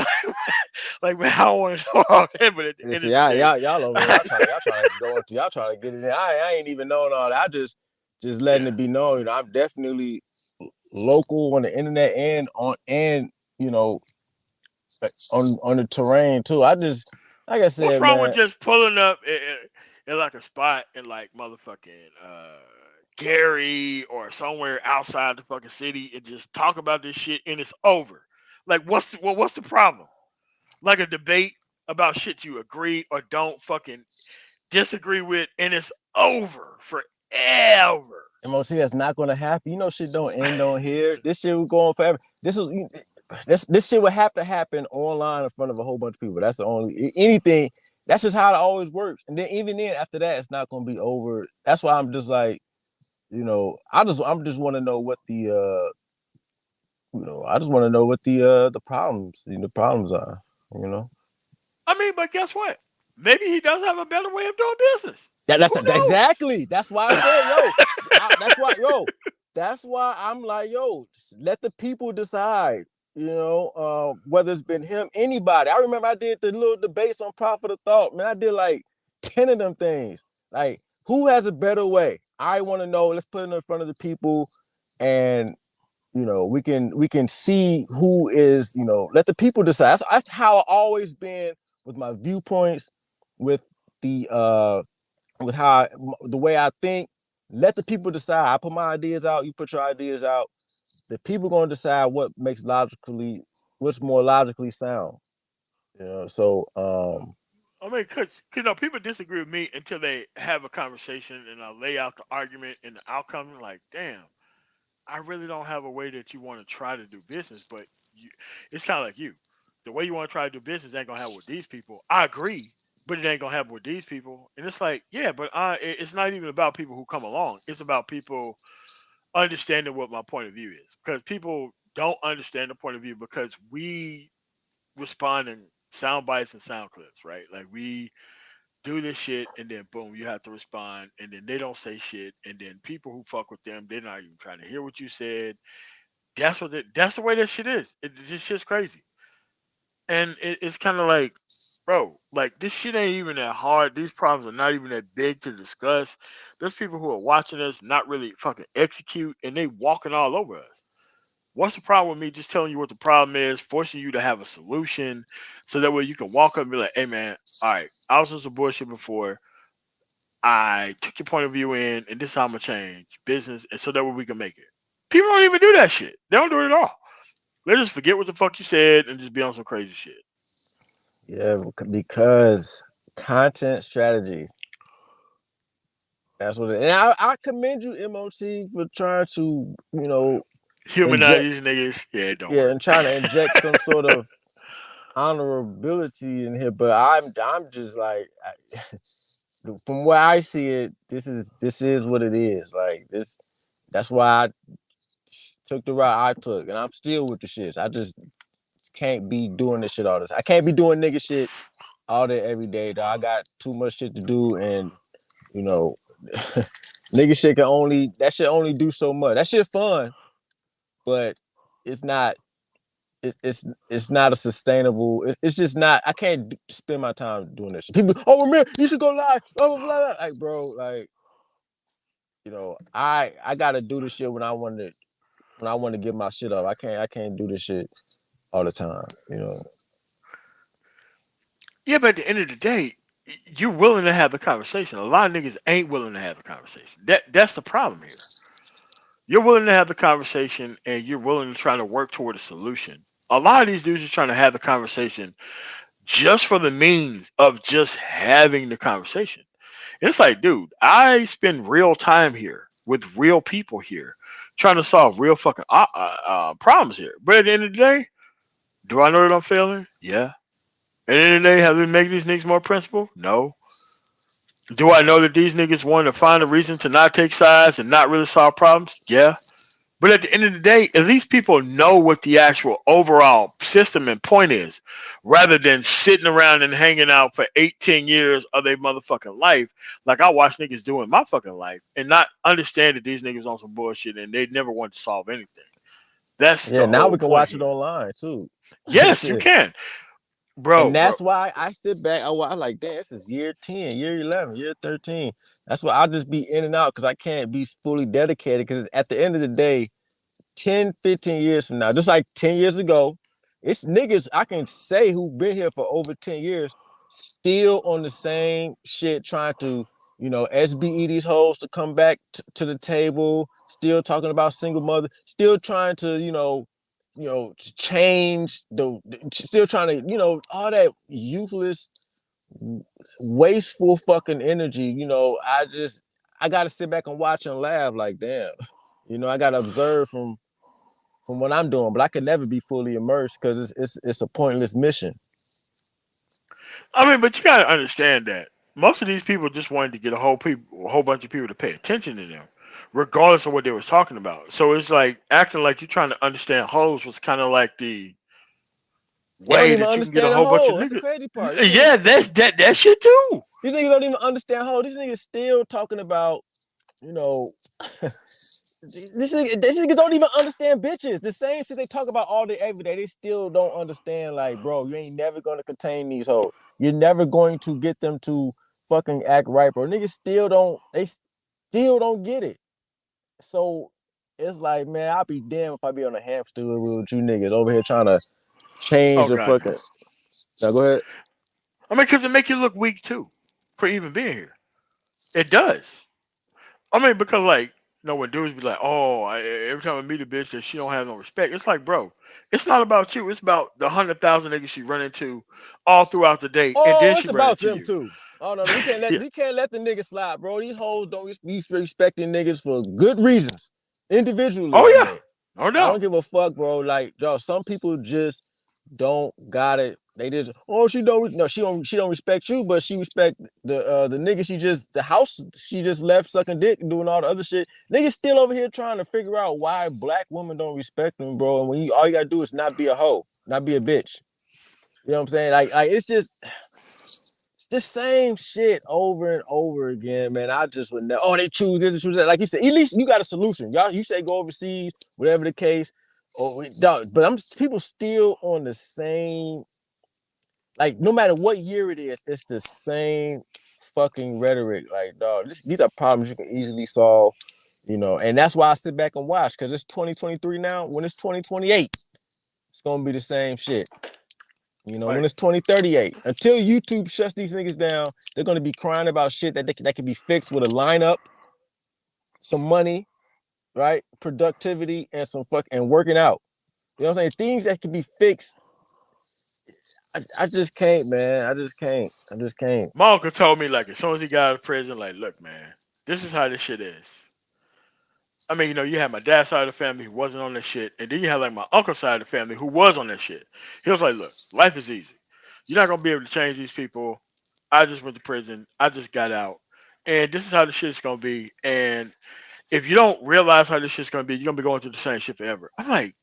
like man, I don't want to know all that. But at the Yeah, end see, of the day, y'all over there, y'all trying to go into, y'all trying to get it in. I ain't even knowing all that. I just letting yeah. it be known. I'm definitely local on the internet and you know on the terrain too. I just like I What's said, wrong with man. just pulling up in like a spot in like motherfucking Gary or somewhere outside the fucking city and just talk about this shit and it's over? Like what's the problem? Like a debate about shit you agree or don't fucking disagree with and it's over forever. MOC, that's not gonna happen. Shit don't end on here. This shit will go on forever. This shit would have to happen online in front of a whole bunch of people. That's the only anything. That's just how it always works. And then even then, after that, it's not gonna be over. That's why I'm just like, I'm just want to know what I just want to know what the problems are. You know. I mean, but guess what? Maybe he does have a better way of doing business. That's Who knows? exactly. That's why I said, That's why I'm like, let the people decide. Whether it's been him, anybody. I remember I did the little debates on profit of thought. Man, I did like 10 of them things. Like, who has a better way? I want to know. Let's put it in front of the people, and we can see who is. Let the people decide. That's how I always been with my viewpoints, with the with the way I think. Let the people decide. I put my ideas out. You put your ideas out. The people gonna decide what's more logically sound. So I mean, cause people disagree with me until they have a conversation and I lay out the argument and the outcome. And like, damn, I really don't have a way that you want to try to do business, but it's kind of like you. The way you want to try to do business ain't gonna have with these people. I agree, but it ain't gonna have with these people. And it's like, yeah, but it's not even about people who come along. It's about people understanding what my point of view is. Because people don't understand the point of view because we respond in sound bites and sound clips, right? Like we do this shit and then boom, you have to respond and then they don't say shit and then people who fuck with them, they're not even trying to hear what you said. That's the way that shit is. This shit's crazy. And it's kind of like, bro, like this shit ain't even that hard. These problems are not even that big to discuss. There's people who are watching us not really fucking execute and they walking all over us. What's the problem with me just telling you what the problem is, forcing you to have a solution so that way you can walk up and be like, hey man, all right, I was on some bullshit before. I took your point of view in, and this is how I'm gonna change business, and so that way we can make it. People don't even do that shit. They don't do it at all. Let's just forget what the fuck you said and just be on some crazy shit. Yeah, because content strategy. That's what it is. And I commend you, MOT, for trying to, Humanize inject, these niggas. Yeah, it don't yeah, work. and trying to inject some sort of honorability in here. But I'm just like, from where I see it, this is what it is. Like this, that's why I took the route I took, and I'm still with the shits. I just can't be doing this shit all this. I can't be doing nigga shit all day every day. Dog. I got too much shit to do, and you know, nigga shit can only that shit only do so much. That shit fun, but it's not. It's not a sustainable. It's just not. I can't spend my time doing this shit. People, oh man, you should go live. Blah blah blah. Like bro, like I gotta do this shit when I want to get my shit up. I can't do this shit all the time. Yeah, but at the end of the day, you're willing to have the conversation. A lot of niggas ain't willing to have the conversation. That's the problem here. You're willing to have the conversation and you're willing to try to work toward a solution. A lot of these dudes are trying to have the conversation just for the means of just having the conversation. It's like, dude, I spend real time here with real people here, trying to solve real fucking problems here. But at the end of the day, do I know that I'm failing? Yeah. At the end of the day, have we made these niggas more principled? No. Do I know that these niggas want to find a reason to not take sides and not really solve problems? Yeah. But at the end of the day, at least people know what the actual overall system and point is, rather than sitting around and hanging out for 8, 10 years of their motherfucking life, like I watch niggas do in my fucking life, and not understand that these niggas on some bullshit and they never want to solve anything. That's Yeah, the now whole we can point watch it here. online too. Yes, you Shit. can, And bro. that's why I sit back. I like, damn, this is year 10, year 11, year 13. That's why I'll just be in and out because I can't be fully dedicated. Because at the end of the day, 10, 15 years from now, just like 10 years ago, it's niggas I can say who've been here for over 10 years, still on the same shit, trying to, SBE these hoes to come back to the table, still talking about single mother, still trying to, change still trying to, all that useless, wasteful fucking energy. I gotta sit back and watch and laugh like, damn, I gotta observe from what I'm doing, but I can never be fully immersed because it's a pointless mission. I mean, but you gotta understand that most of these people just wanted to get a whole bunch of people to pay attention to them, regardless of what they was talking about. So it's like acting like you're trying to understand hoes was kind of like the They don't way even that you can get a understand the whole bunch of whole. That's the niggas. crazy part. Yeah, that shit too. These niggas don't even understand whole. These niggas still talking about, you know, these niggas don't even understand bitches. The same shit they talk about all day, every day. They still don't understand. Like, bro, you ain't never gonna contain these hoes. You're never going to get them to fucking act right, bro. Niggas still don't. They still don't get it. So it's like, man, I'll be damned if I be on a hamster wheel with you niggas over here trying to change Oh the god, fucking. no. Now go ahead. I mean, because it make you look weak too for even being here. It does. I mean, because like, when dudes be like, "Oh, every time I meet a bitch that she don't have no respect," it's like, bro, it's not about you. It's about the 100,000 niggas she run into all throughout the day, and then Oh, she it's run about into them you. too. Oh no, we can't let Yeah. we can't let the niggas slide, bro. These hoes don't be respecting niggas for good reasons. Individually, Oh I yeah. mean. No I don't doubt. give a fuck, bro. Like, yo, some people just don't got it. They just, oh, she don't no, she don't respect you, but she respect the nigga the house she just left sucking dick and doing all the other shit. Niggas still over here trying to figure out why black women don't respect them, bro. And when all you gotta do is not be a hoe, not be a bitch. You know what I'm saying? Like it's the same shit over and over again, man. I just would never. Oh, they choose this and choose that. Like you said, at least you got a solution. Y'all, you say go overseas, whatever the case. Or dog, but people still on the same. Like no matter what year it is, it's the same fucking rhetoric. Like dog, these are problems you can easily solve. And that's why I sit back and watch because it's 2023 now. When it's 2028, it's gonna be the same shit. When Right. it's 2038, until YouTube shuts these niggas down, they're gonna be crying about shit that can be fixed with a lineup, some money, right? Productivity and some and working out. You know what I'm saying? Things that can be fixed. I just can't, man. I just can't. I just can't. My uncle told me like as soon as he got out of prison, like, look, man, this is how this shit is. I mean, you had my dad's side of the family who wasn't on that shit, and then you had like my uncle's side of the family who was on that shit. He was like, look, life is easy. You're not gonna be able to change these people. I just went to prison. I just got out, and this is how the shit's gonna be. And if you don't realize how this shit's gonna be, you're gonna be going through the same shit forever. I'm like,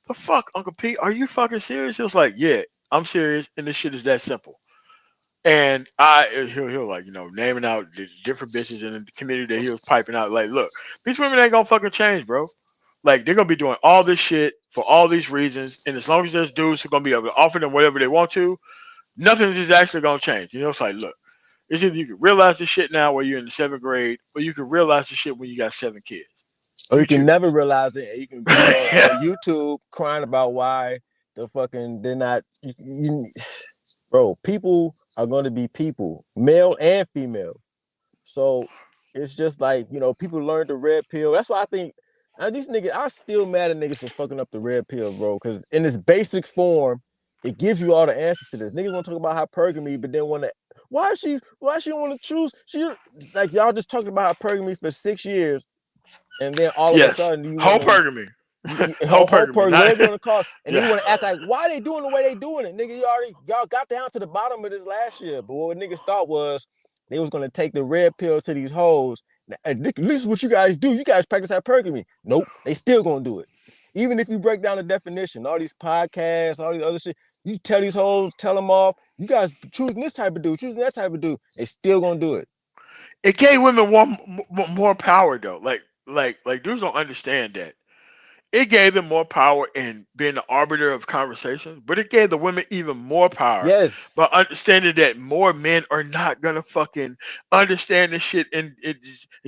the fuck, Uncle Pete? Are you fucking serious? He was like, yeah, I'm serious, and this shit is that simple. And he'll like, naming out the different bitches in the community that he was piping out. Like, look, these women ain't gonna fucking change, bro. Like, they're gonna be doing all this shit for all these reasons, and as long as there's dudes who are gonna be able to offer them whatever they want to, nothing is actually gonna change. It's like, look, it's either you can realize this shit now where you're in the seventh grade, or you can realize the shit when you got 7 kids. Or you You can choose. never realize it, and you can be Yeah. on YouTube crying about why the fucking they're not. Bro, people are going to be people, male and female. So it's just like, people learn the red pill. That's why I think these niggas are still mad at niggas for fucking up the red pill, bro. Because in its basic form, it gives you all the answers to this. Niggas want to talk about hypergamy, but then want to why she want to choose? She like y'all just talking about hypergamy for 6 years, and then all of a Yes. sudden you want to Hypergamy. whole Hypergamy. purge, Not. whatever you want to call it. And then Yeah. you want to act like why they doing the way they doing it, nigga. Y'all got down to the bottom of this last year, but what niggas thought was they was gonna take the red pill to these hoes. This is what you guys do. You guys practice hypergamy. Nope, they still gonna do it. Even if you break down the definition, all these podcasts, all these other shit, you tell these hoes, tell them off. You guys choosing this type of dude, choosing that type of dude. They still gonna do it. It gave women more power though. Like dudes don't understand that. It gave them more power in being the arbiter of conversations, but it gave the women even more power by Yes, understanding that more men are not gonna fucking understand this shit and it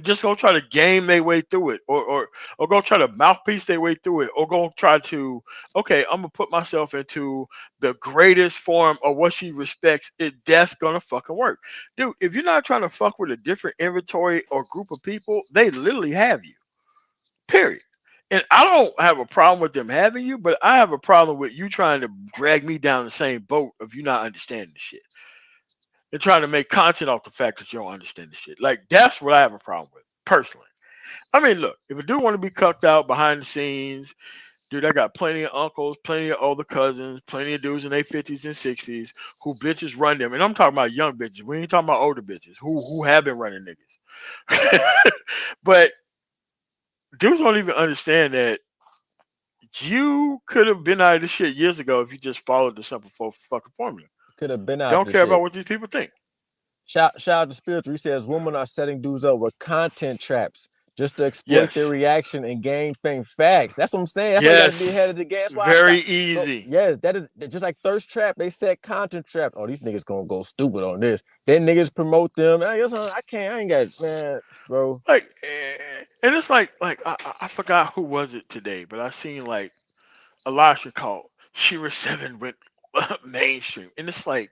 just gonna try to game their way through it, or go try to mouthpiece their way through it, or go try to, okay, I'm gonna put myself into the greatest form of what she respects. That's gonna fucking work, dude. If you're not trying to fuck with a different inventory or group of people, they literally have you. Period. And I don't have a problem with them having you, but I have a problem with you trying to drag me down the same boat of you not understanding the shit and trying to make content off the fact that you don't understand the shit. Like that's what I have a problem with personally. I mean, look, if a dude want to be cucked out behind the scenes, dude, I got plenty of uncles, plenty of older cousins, plenty of dudes in their 50s and 60s who bitches run them, and I'm talking about young bitches. We ain't talking about older bitches who have been running niggas. But dudes don't even understand that you could have been out of this shit years ago if you just followed the simple fucking formula. could have been out Don't this care about shit. what these people think. Shout out to Spiritual. He says women are setting dudes up with content traps just to exploit Yes. their reaction and gain fame. Facts. That's what I'm saying. That's why you got to be ahead Yes. of the game. That's why I got, Very bro. easy. Yes, that is just like thirst trap. They set content trap. Oh, these niggas gonna go stupid on this. Then niggas promote them. I guess I can't. I ain't got man, bro. Like, and it's like I forgot who was it today, but I seen like Elisha called Shira Seven went mainstream, and it's like,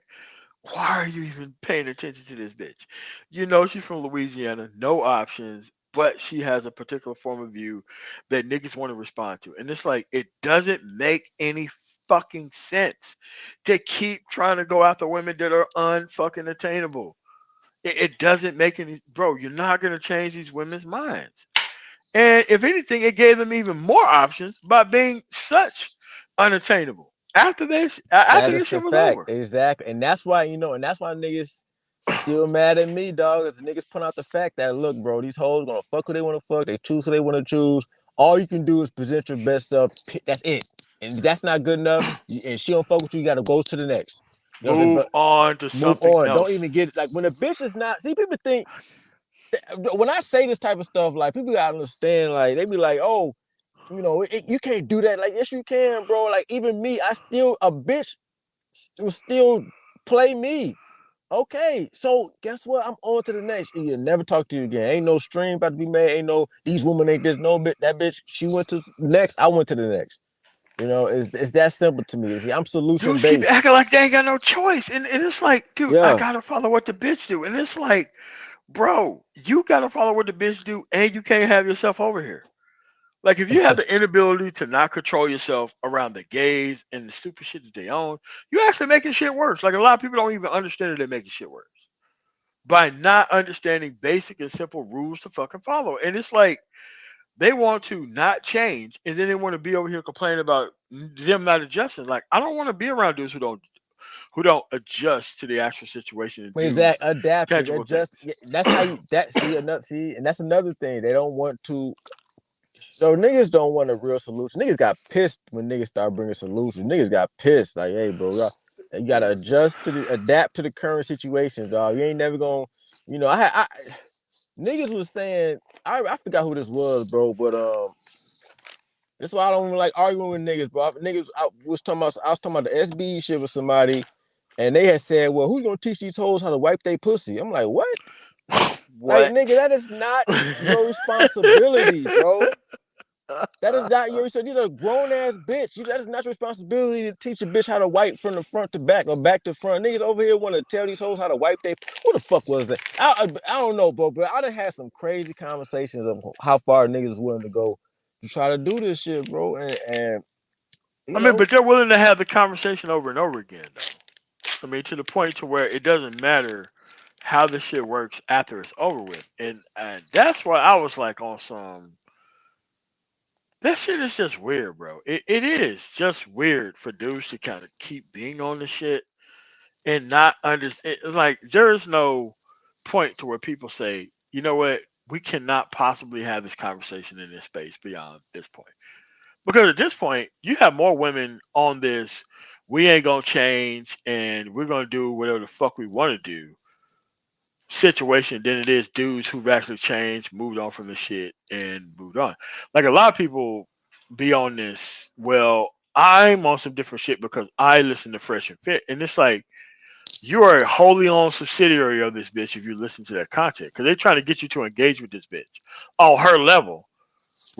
why are you even paying attention to this bitch? You know she's from Louisiana, no options, but she has a particular form of view that niggas want to respond to. And it's like it doesn't make any fucking sense to keep trying to go after women that are unfucking attainable. It doesn't make any, bro, you're not gonna change these women's minds. And if anything, it gave them even more options by being such unattainable. After That this is shit a was fact. over. Exactly. And that's why, and that's why niggas still mad at me, dog. Is niggas put out the fact that look, bro, these hoes gonna fuck who they wanna fuck, they choose who they wanna choose. All you can do is present your best self. That's it. And if that's not good enough, and she don't fuck with you, you gotta go to the next. You know what I'm saying? Move But on to move something on. Don't else. even get it. Like when a bitch is not, see, people think when I say this type of stuff, like people gotta understand, like they be like, oh, you can't do that. Like, yes, you can, bro. Like, even me, I still a bitch will still play me. Okay, so guess what? I'm on to the next. You'll never talk to you again. Ain't no stream about to be made. Ain't no these women ain't this. No bit that bitch. She went to the next. I went to the next. It's that simple to me. See, I'm solution Dudes keep based. acting like they ain't got no choice. And it's like, dude, I Yeah, gotta follow what the bitch do. And it's like, bro, you gotta follow what the bitch do and you can't have yourself over here. Like if you have the inability to not control yourself around the gays and the stupid shit that they own, you actually making shit worse. Like a lot of people don't even understand that they're making shit worse by not understanding basic and simple rules to fucking follow. And it's like they want to not change, and then they want to be over here complaining about them not adjusting. Like I don't want to be around dudes who don't adjust to the actual situation and do Exact adapting, tangible things. adjust. That's how you that see, and that's another thing. They don't want to. So niggas don't want a real solution. Niggas got pissed when niggas started bringing solutions. Niggas got pissed. Like, hey, bro, you gotta adjust to adapt to the current situation, dog. You ain't never gonna, niggas was saying, I forgot who this was, bro, but that's why I don't even like arguing with niggas, bro. I was talking about the SBE shit with somebody, and they had said, well, who's gonna teach these hoes how to wipe their pussy? I'm like, what? Like, What? nigga, that is not your responsibility, bro. That is not your responsibility. You're a grown ass bitch. That is not your responsibility to teach a bitch how to wipe from the front to back or back to front. Niggas over here want to tell these hoes how to wipe their. Who the fuck was that? I don't know, bro. But I done had some crazy conversations of how far niggas is willing to go to try to do this shit, bro. And I you mean, know, but they're willing to have the conversation over and over again, though. I mean, to the point to where it doesn't matter how the shit works after it's over with, and that's why I was like on some. That shit is just weird, bro. It is just weird for dudes to kind of keep being on the shit and not understand. Like, there is no point to where people say, you know what, we cannot possibly have this conversation in this space beyond this point. Because at this point, you have more women on this. We ain't gonna change, and we're gonna do whatever the fuck we want to do situation than it is dudes who've actually changed, moved on from the shit, and moved on. Like a lot of people be on this. Well, I'm on some different shit because I listen to Fresh and Fit, and it's like you are a wholly owned subsidiary of this bitch if you listen to that content because they're trying to get you to engage with this bitch on her level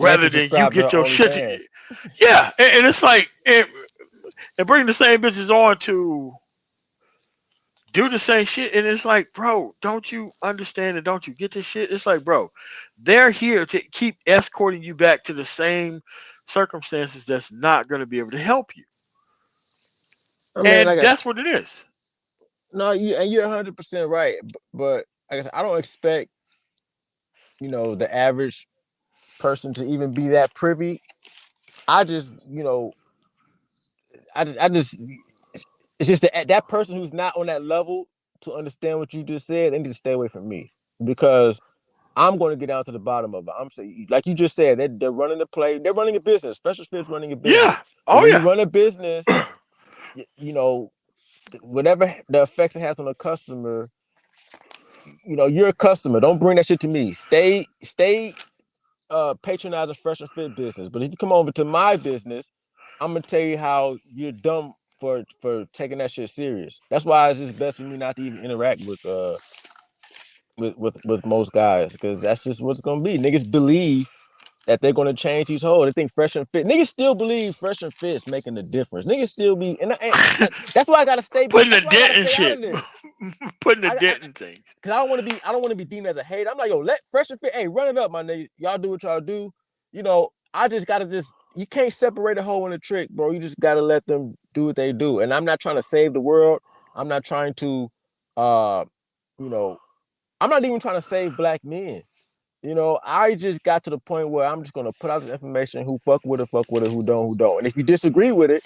and rather to than you subscribe to her get your shit. OnlyFans. Yeah, and it's like and bring the same bitches on to do the same shit, and it's like, bro, don't you understand and don't you get this shit? It's like, bro, they're here to keep escorting you back to the same circumstances that's not going to be able to help you, I mean, and that's what it is. no, you're 100% right. But like I said, I don't expect the average person to even be that privy. I just, I just, it's just that person who's not on that level to understand what you just said, they need to stay away from me because I'm going to get down to the bottom of it. I'm saying, like you just said, they're running the play, they're running a business. Special Fit's running a business, Yeah. and Oh when you yeah. run a business, you know, whatever the effects it has on a customer, you're a customer. Don't bring that shit to me. Stay patronize a Fresh and Fit business. But if you come over to my business, I'm gonna tell you how you're dumb for taking that shit serious. That's why it's just best for me not to even interact with most guys because that's just what's gonna be. Niggas believe that they're gonna change these hoes. They think Fresh and Fit. Niggas still believe Fresh and Fit is making a difference. Niggas still be that's why I gotta stay. Putting a That's why I gotta dent in stay out shit. of this. Putting a I dent in things. Cause I don't want to be deemed as a hater. I'm like, yo, let Fresh and Fit, hey, run it up, my nigga. Y'all do what y'all do. I just gotta you can't separate a hoe and a trick, bro. You just gotta let them do what they do. And I'm not trying to save the world. I'm not trying to uh, you know, I'm not even trying to save black men. I just got to the point where I'm just gonna put out this information. Who fuck with it, who don't, who don't. And if you disagree with it,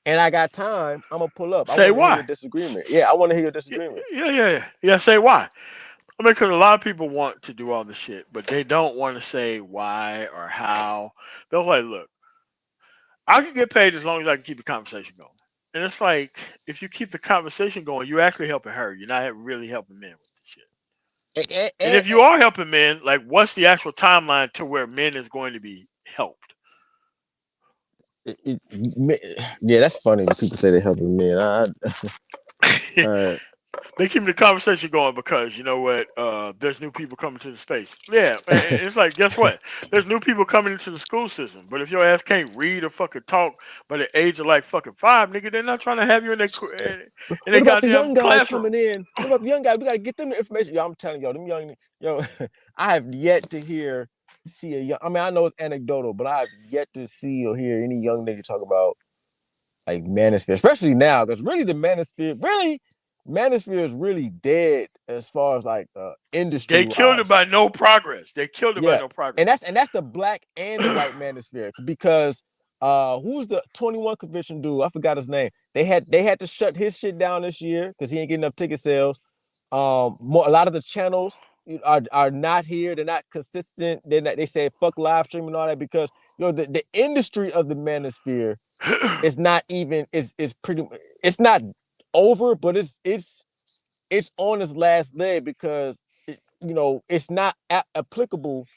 and I got time, I'm gonna pull up. I Say want to hear your why. disagreement. Yeah, I want to hear your Yeah, disagreement. yeah. Say why. I mean, because a lot of people want to do all this shit, but they don't want to say why or how. They're like, look, I can get paid as long as I can keep the conversation going. And it's like, if you keep the conversation going, you're actually helping her. You're not really helping men with the shit. And, and, And and, if you are helping men, like, what's the actual timeline to where men is going to be helped? yeah, that's funny when people say they helping men. Uh, They keep the conversation going because you know what? There's new people coming to the space. Yeah, it's like guess what? There's new people coming into the school system. But if your ass can't read or fucking talk by the age of like fucking five, nigga, they're not trying to have you in their what about the goddamn young guys classroom. coming in? What about the young guys? We gotta get them the information. Yo, I'm telling y'all, them young, yo, I have yet to hear. see a young. I mean, I know it's anecdotal, but I've yet to see or hear any young nigga talk about like manosphere, especially now, because really manosphere is really dead as far as like industry They killed it wise. by no progress. They killed it by Yeah, no and progress. that's the black and the white manosphere because who's the 21 convention dude? I forgot his name. They had to shut his shit down this year because he ain't getting enough ticket sales. A lot of the channels are not here. They're not consistent. They say fuck live streaming and all that because the industry of the manosphere is not even is pretty. It's not over, but it's on its last leg because it's not applicable,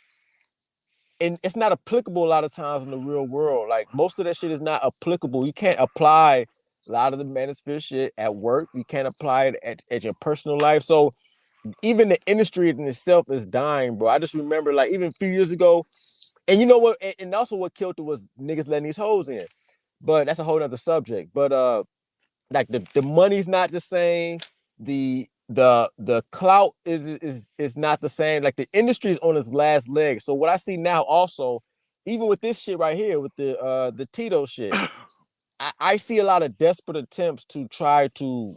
and it's not applicable a lot of times in the real world. Like most of that shit is not applicable. You can't apply a lot of the manosphere shit at work. You can't apply it at your personal life. So even the industry in itself is dying, bro. I just remember like even a few years ago, and you know what, and also what killed it was niggas letting these hoes in. But that's a whole other subject. But like the money's not the same. The clout is not the same. Like the industry is on its last leg. So what I see now also, even with this shit right here, with the Tito shit, I see a lot of desperate attempts to try to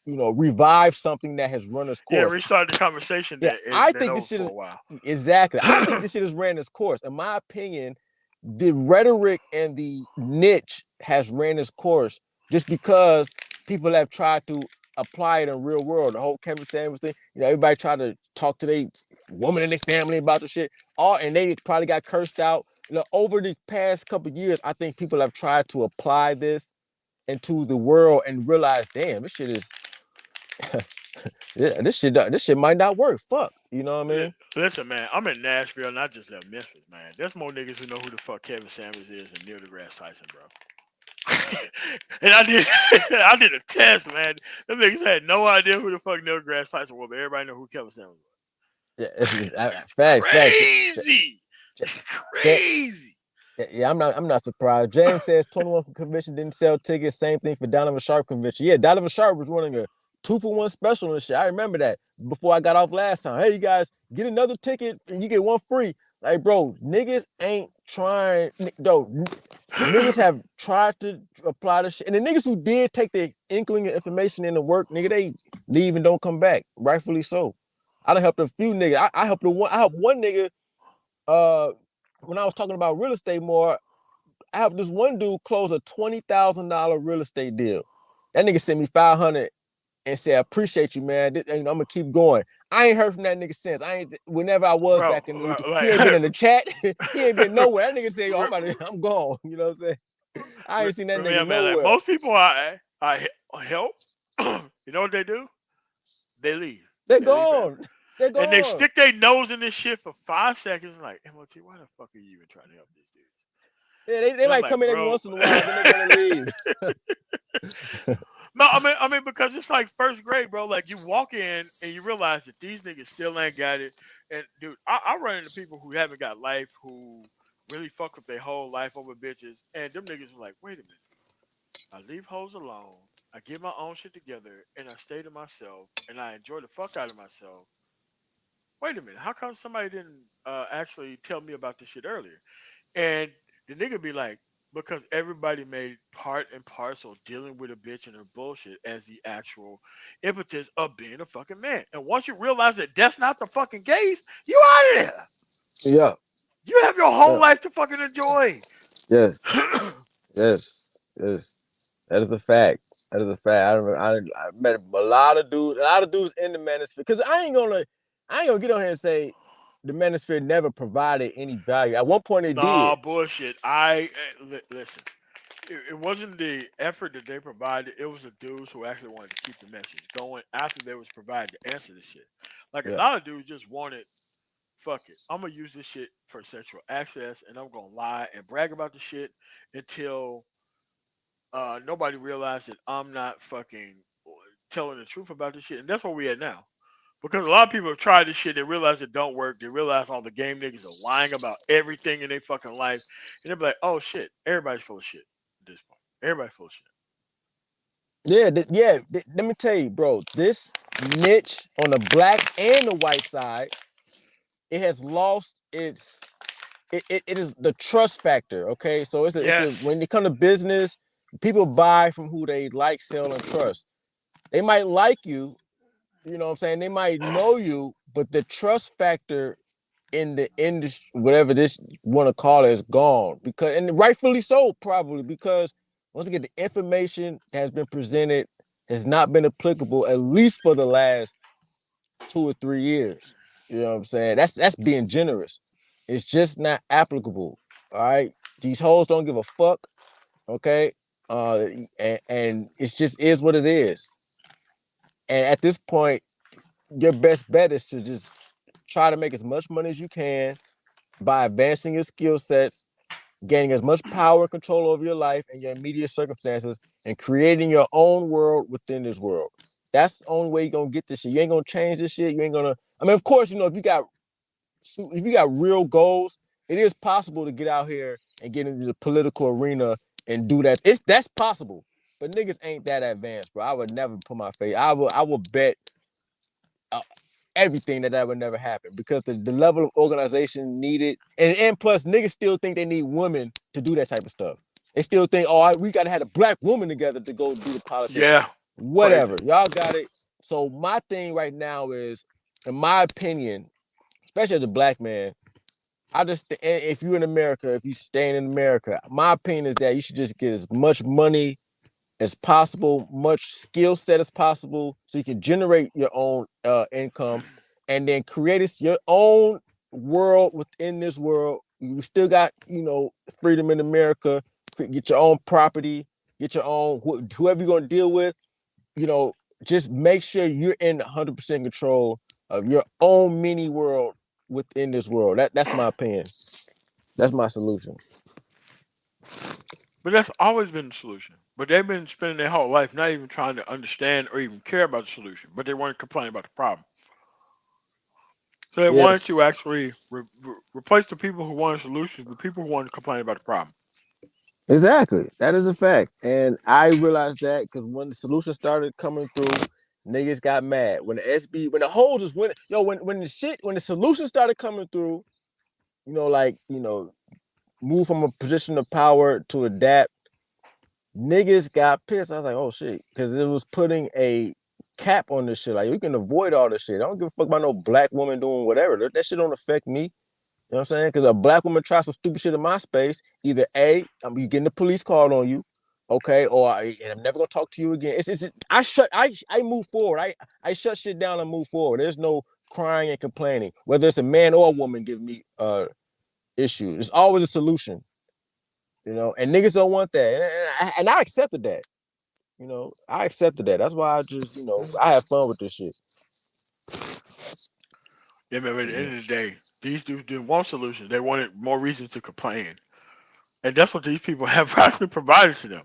revive something that has run its Yeah, course. restart the conversation Yeah, that it's I been think over this shit for is a while. exactly. I think this shit has ran its course. In my opinion, the rhetoric and the niche has ran its course just because people have tried to apply it in real world. The whole Kevin Samuels thing, everybody tried to talk to their woman and their family about the shit. All and they probably got cursed out. Over the past couple of years, I think people have tried to apply this into the world and realize, damn, this shit is yeah, this shit might not work. Fuck. You know what I mean? Listen, man, I'm in Nashville and I just left Memphis, man. There's more niggas who know who the fuck Kevin Samuels is than Neil deGrasse Tyson, bro. And I did, I did a test, man. Them niggas had no idea who the fuck Neil deGrasse Tyson was, but everybody know who Kevin Samuels Yeah, was. facts. Crazy, crazy. Yeah, I'm not surprised. James says 21 convention didn't sell tickets. Same thing for Donovan Sharp convention. Yeah, Donovan Sharp was running a 2-for-1 special and shit. I remember that before I got off last time. Hey, you guys, get another ticket and you get one free. Like, bro, niggas ain't trying. Though niggas have tried to apply the shit, and the niggas who did take the inkling of information into work, nigga, they leave and don't come back. Rightfully so. I done helped a few niggas. I helped one. I helped one nigga. Uh, when I was talking about real estate more, I helped this one dude close a $20,000 real estate deal. That nigga sent me 500 and said, "Appreciate you, man. I'm gonna keep going." I ain't heard from that nigga since. I ain't. Whenever I was Bro, back in the loop, he like, ain't been in the chat. He ain't been nowhere. That nigga said, "Yo, Re- I'm gone." You know what I'm saying? I ain't seen that nigga yeah, man. Like nowhere. most people, I help. You know what they do? They leave. They're They leave gone. forever. They're And they gone. stick their nose in this shit for 5 seconds. Like, MOT, why the fuck are you even trying to help these dudes? Yeah, they And I'm might like, come in every bro. once in a while, then they're gonna leave. No, I mean, because it's like first grade, bro. Like you walk in and you realize that these niggas still ain't got it. And dude, I run into people who haven't got life, who really fuck up their whole life over bitches, and them niggas are like, wait a minute, I leave hoes alone, I get my own shit together, and I stay to myself, and I enjoy the fuck out of myself. Wait a minute, how come somebody didn't actually tell me about this shit earlier? And the nigga be like, because everybody made part and parcel dealing with a bitch and her bullshit as the actual impetus of being a fucking man. And once you realize that that's not the fucking case, you out of there. Yeah. You have your whole Yeah. life to fucking enjoy. Yes. Yes. Yes. That is a fact. That is a fact. I met a lot of dudes in the manosphere. Because I ain't gonna get on here and say the manosphere never provided any value. At one point, it did. Nah, bullshit. Listen. It wasn't the effort that they provided. It was the dudes who actually wanted to keep the message going after they was provided to answer the shit. Like a Yeah. lot of dudes just wanted, fuck it, I'm gonna use this shit for sexual access, and I'm gonna lie and brag about the shit until nobody realized that I'm not fucking telling the truth about this shit, and that's where we at now. Because a lot of people have tried this shit, they realize it don't work. They realize all the game niggas are lying about everything in their fucking life, and they're like, "Oh shit, everybody's full of shit at this point. Everybody's full of shit." Yeah. Let me tell you, bro. This niche on the black and the white side it has lost its it is the trust factor. Okay, so it's a Yes. when it comes to business, people buy from who they like, sell, and trust. They might like you, you know what I'm saying? They might know you, but the trust factor in the industry, whatever this you want to call it, is gone. Because and rightfully so, probably because once again, the information has been presented has not been applicable at least for the last 2 or 3 years. You know what I'm saying? That's being generous. It's just not applicable. All right. These hoes don't give a fuck. Okay. Uh, and it's just is what it is. And at this point, your best bet is to just try to make as much money as you can by advancing your skill sets, gaining as much power and control over your life and your immediate circumstances, and creating your own world within this world. That's the only way you're gonna get this shit. You ain't gonna change this shit. You ain't gonna. I mean, of course, if you got real goals, it is possible to get out here and get into the political arena and do that. That's possible. But niggas ain't that advanced, bro. I would never put my face. I would bet uh, everything that would never happen because the level of organization needed, and plus niggas still think they need women to do that type of stuff. They still think, oh, we gotta have a black woman together to go do the politics. Yeah. Crazy. Whatever, y'all got it. So my thing right now is, in my opinion, especially as a black man, I just if you're in America, if you staying in America, my opinion is that you should just get as much money as possible, much skill set as possible, so you can generate your own income, and then create your own world within this world. You still got freedom in America. Get your own property, get your own whoever you're gonna deal with. You know, just make sure you're in 100% control of your own mini world within this world. That's my opinion. That's my solution. But that's always been the solution. But they've been spending their whole life not even trying to understand or even care about the solution. But they weren't complaining about the problem. So they wanted to Yes, actually replace the people who wanted solutions with people who wanted to complain about the problem. exactly. That is a fact. And I realized that because when the solution started coming through, niggas got mad. When the SB, when the hoes was winning, when the solution started coming through, move from a position of power to adapt, niggas got pissed. I was like, oh shit, because it was putting a cap on this shit. Like, you can avoid all this shit. I don't give a fuck about no black woman doing whatever. That shit don't affect me. You know what I'm saying? Because a black woman tries some stupid shit in my space, either A, you getting the police called on you, okay, and I'm never gonna talk to you again. I move forward. I shut shit down and move forward. There's no crying and complaining. Whether it's a man or a woman give me issues. There's always a solution, and niggas don't want that. And I accepted that. I accepted that. That's why I just, I have fun with this shit. Yeah, man, but at the end of the day, these dudes didn't want solutions. They wanted more reasons to complain. And that's what these people have practically provided to them.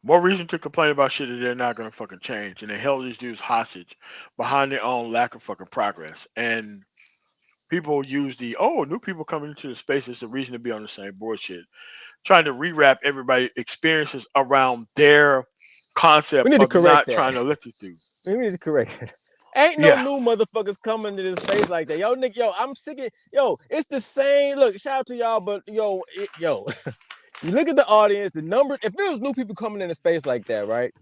More reason to complain about shit that they're not gonna fucking change. And they held these dudes hostage behind their own lack of fucking progress. And people use new people coming into the space as the reason to be on the same bullshit. Trying to rewrap everybody's experiences around their We concept need to of correct not that. trying to let you through. We need to correct that. Ain't no Yeah. new motherfuckers coming to this space like that. Yo, Nick, I'm sick of it's the same. Look, shout out to y'all, but you look at the audience, the number, if there was new people coming in a space like that, right?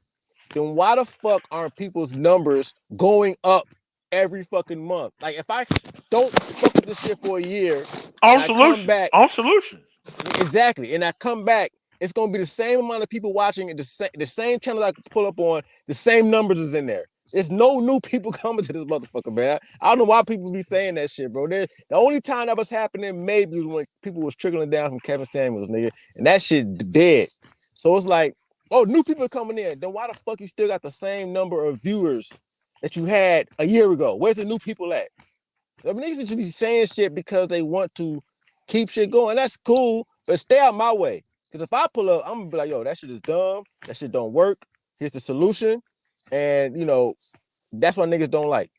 Then why the fuck aren't people's numbers going up every fucking month? Like, if I don't fuck with this shit for a year and On I come solutions. back, On solutions. exactly, and I come back, it's gonna be the same amount of people watching it, the same channel I can pull up on, the same numbers is in there. There's no new people coming to this motherfucker, man. I don't know why people be saying that shit, bro. The only time that was happening maybe was when people was trickling down from Kevin Samuels, nigga, and that shit dead. So it's like, oh, new people coming in. Then why the fuck you still got the same number of viewers that you had a year ago? Where's the new people at? I mean, niggas should be saying shit because they want to keep shit going. That's cool, but stay out my way. Because if I pull up, I'm gonna be like, yo, that shit is dumb. That shit don't work. Here's the solution. And that's what niggas don't like.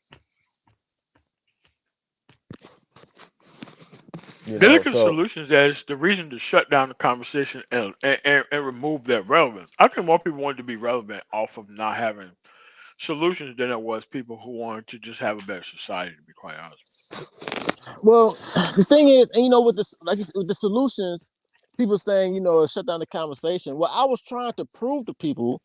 They look at So solutions as the reason to shut down the conversation and remove that relevance. I think more people want to be relevant off of not having solutions than it was people who wanted to just have a better society. To be quite honest, Well, the thing is, and with this, like with the solutions, people saying, shut down the conversation. Well, I was trying to prove to people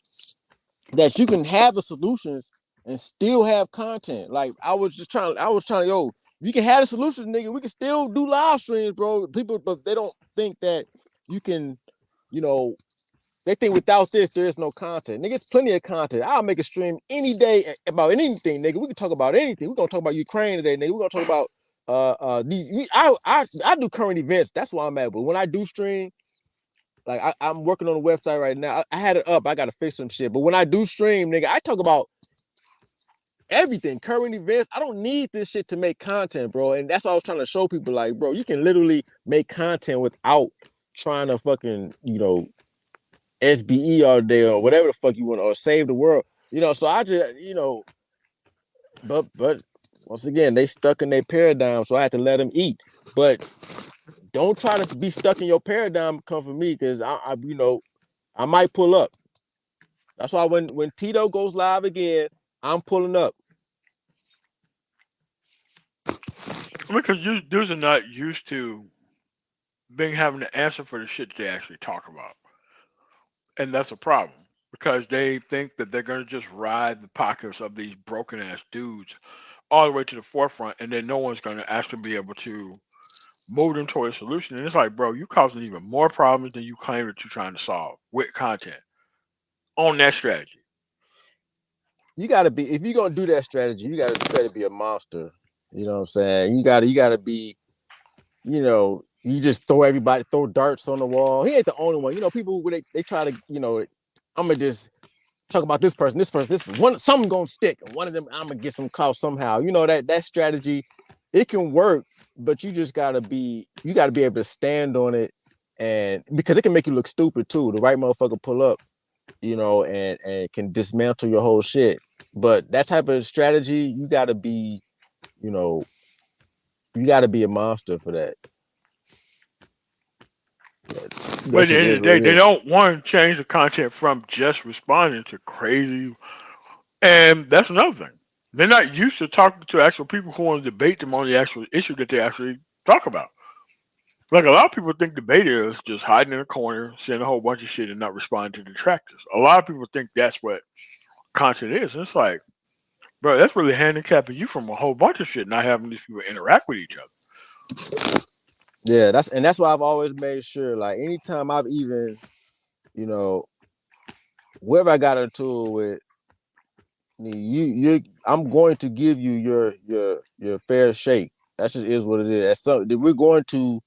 that you can have the solutions and still have content. Like I was trying to, you can have the solutions, nigga. We can still do live streams, bro. People, but they don't think that you can, you know, they think without this, there is no content. Nigga, it's plenty of content. I'll make a stream any day about anything, nigga. We can talk about anything. We're gonna talk about Ukraine today, nigga. We're gonna talk about these. I do current events. That's why I'm at. But when I do stream, like I'm working on the website right now. I had it up. I gotta fix some shit. But when I do stream, nigga, I talk about everything, current events. I don't need this shit to make content, bro. And that's what I was trying to show people. Like, bro, you can literally make content without trying to fucking, SBE all day or whatever the fuck you want, or save the world. So I just, but once again, they stuck in their paradigm, so I had to let them eat. But don't try to be stuck in your paradigm. Come for me, because I might pull up. That's why when Tito goes live again, I'm pulling up. because you dudes are not used to being having to answer for the shit they actually talk about, and that's a problem because they think that they're gonna just ride the pockets of these broken ass dudes all the way to the forefront, and then no one's gonna actually be able to move them toward a solution. And it's like, bro, you causing even more problems than you claim that you're trying to solve with content on that strategy. You gotta be, if you're gonna do that strategy, you better be a monster. You know what I'm saying? You gotta be, you just throw darts on the wall. He ain't the only one. People they try to, I'm gonna just talk about this person, this one, something gonna stick, and one of them I'm gonna get some clout somehow. That strategy, it can work, but you gotta be able to stand on it, and because it can make you look stupid too. The right motherfucker pull up, and can dismantle your whole shit. But that type of strategy, you know, you gotta be a monster for that. But That at the shit end is of the what day, it they is. don't want to change the content from just responding to crazy. And that's another thing. They're not used to talking to actual people who want to debate them on the actual issue that they actually talk about. Like a lot of people think debate is just hiding in a corner, saying a whole bunch of shit and not responding to detractors. A lot of people think that's what content is. And it's like, bro, that's really handicapping you from a whole bunch of shit, not having these people interact with each other. Yeah, that's why I've always made sure, like anytime I've even, you know, whoever I got into it with, I'm going to give you your fair shake. That just is what it is. That's something we're going to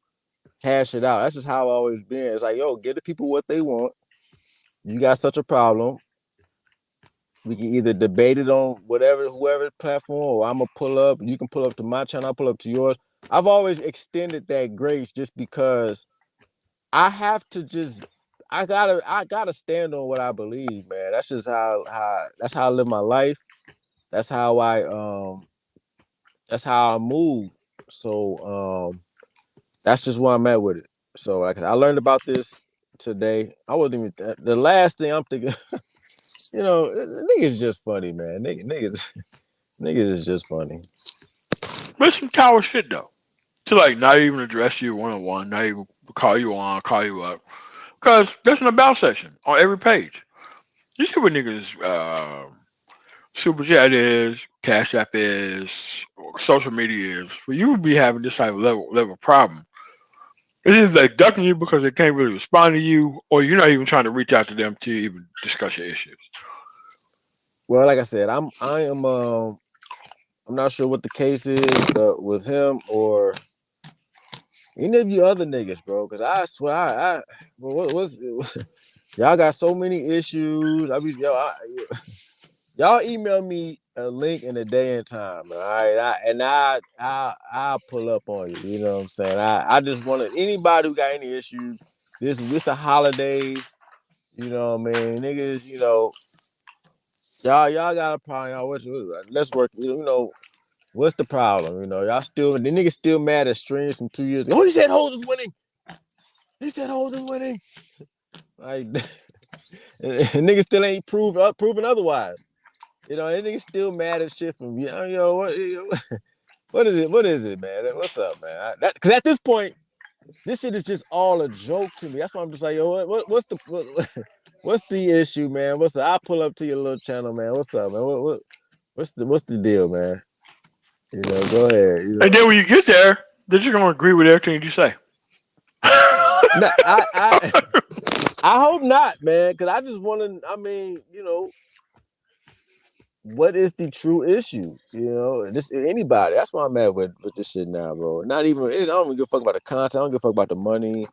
hash it out. That's just how I've always been. It's like, yo, give the people what they want. You got such a problem. We can either debate it on whoever platform, or I'm gonna pull up. You can pull up to my channel, I'll pull up to yours. I've always extended that grace just because I have to just I gotta stand on what I believe, man. That's just how I live my life. That's how I move. So that's just where I'm at with it. So like I learned about this today. I wasn't even the last thing I'm thinking, niggas just funny, man. Niggas is just funny. But it's some coward shit though. To like not even address you one on one, not even call you on, call you up. Cause there's an about section on every page. You see what niggas super chat is, cash app is, or social media is. For you to be having this type of level problem, it is like ducking you because they can't really respond to you, or you're not even trying to reach out to them to even discuss your issues. Well, like I said, I'm not sure what the case is with him or any of you other niggas, bro. Cause I swear, what's y'all got so many issues. I mean, y'all email me a link in a day and time, all right? I'll pull up on you. You know what I'm saying? I just want to, anybody who got any issues. This the holidays. You know what I mean, niggas. Y'all got a problem. Let's work. What's the problem? Y'all still the niggas still mad at streams from 2 years ago. Oh, he said Hoes is winning. He said Hoes is winning. Like niggas still ain't proven otherwise. You know, and niggas still mad at shit from what what is it? What is it, man? What's up, man? Because at this point, this shit is just all a joke to me. That's why I'm just like, yo, what's the issue, man? I pull up to your little channel, man. What's up, man? What's the deal, man? You know, go ahead. You And know, then when you get there, they're just gonna agree with everything you say. no, I hope not, man, because I just want to. I mean, what is the true issue? This anybody. That's why I'm mad with this shit now, bro. Not even. I don't even give a fuck about the content. I don't give a fuck about the money.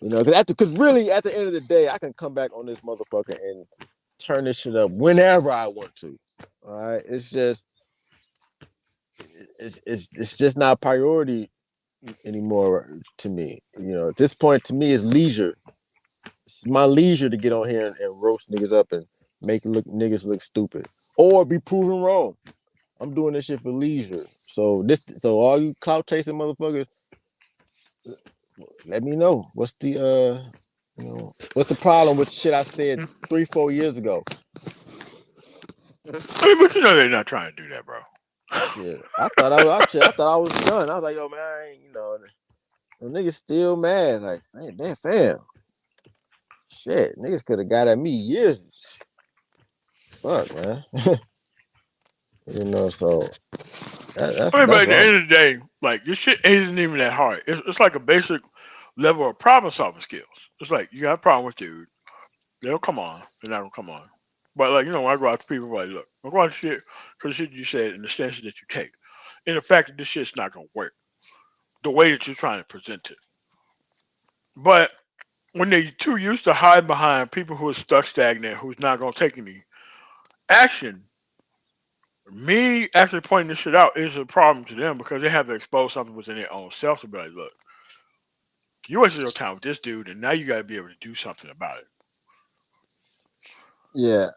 Because really, at the end of the day, I can come back on this motherfucker and turn this shit up whenever I want to. All right, it's just not a priority anymore to me. At this point, to me, it's leisure. It's my leisure to get on here and roast niggas up and make niggas look stupid or be proven wrong. I'm doing this shit for leisure. So all you clout chasing motherfuckers, let me know what's the problem with shit I said 3-4 years ago. I mean, but you know they're not trying to do that, bro. Shit, I thought I was done. I was like, yo, man, I ain't, the niggas still mad. Like, man, damn, fam. Shit, niggas could have got at me years. Fuck, man. So that's I mean, but that's at the wrong. end of the day, like this shit isn't even that hard. It's like a basic level of problem solving skills. It's like you got a problem with dude, they'll come on, they're not gonna come on. But like when I go out to people, I'm like, look, I'm going to shit because shit you said and the stance that you take, and the fact that this shit's not gonna work the way that you're trying to present it. But when they too used to hide behind people who are stuck stagnant, who's not gonna take any action, me actually pointing this shit out is a problem to them because they have to expose something within their own self to be like, look, you wasted your time with this dude, and now you got to be able to do something about it. Yeah,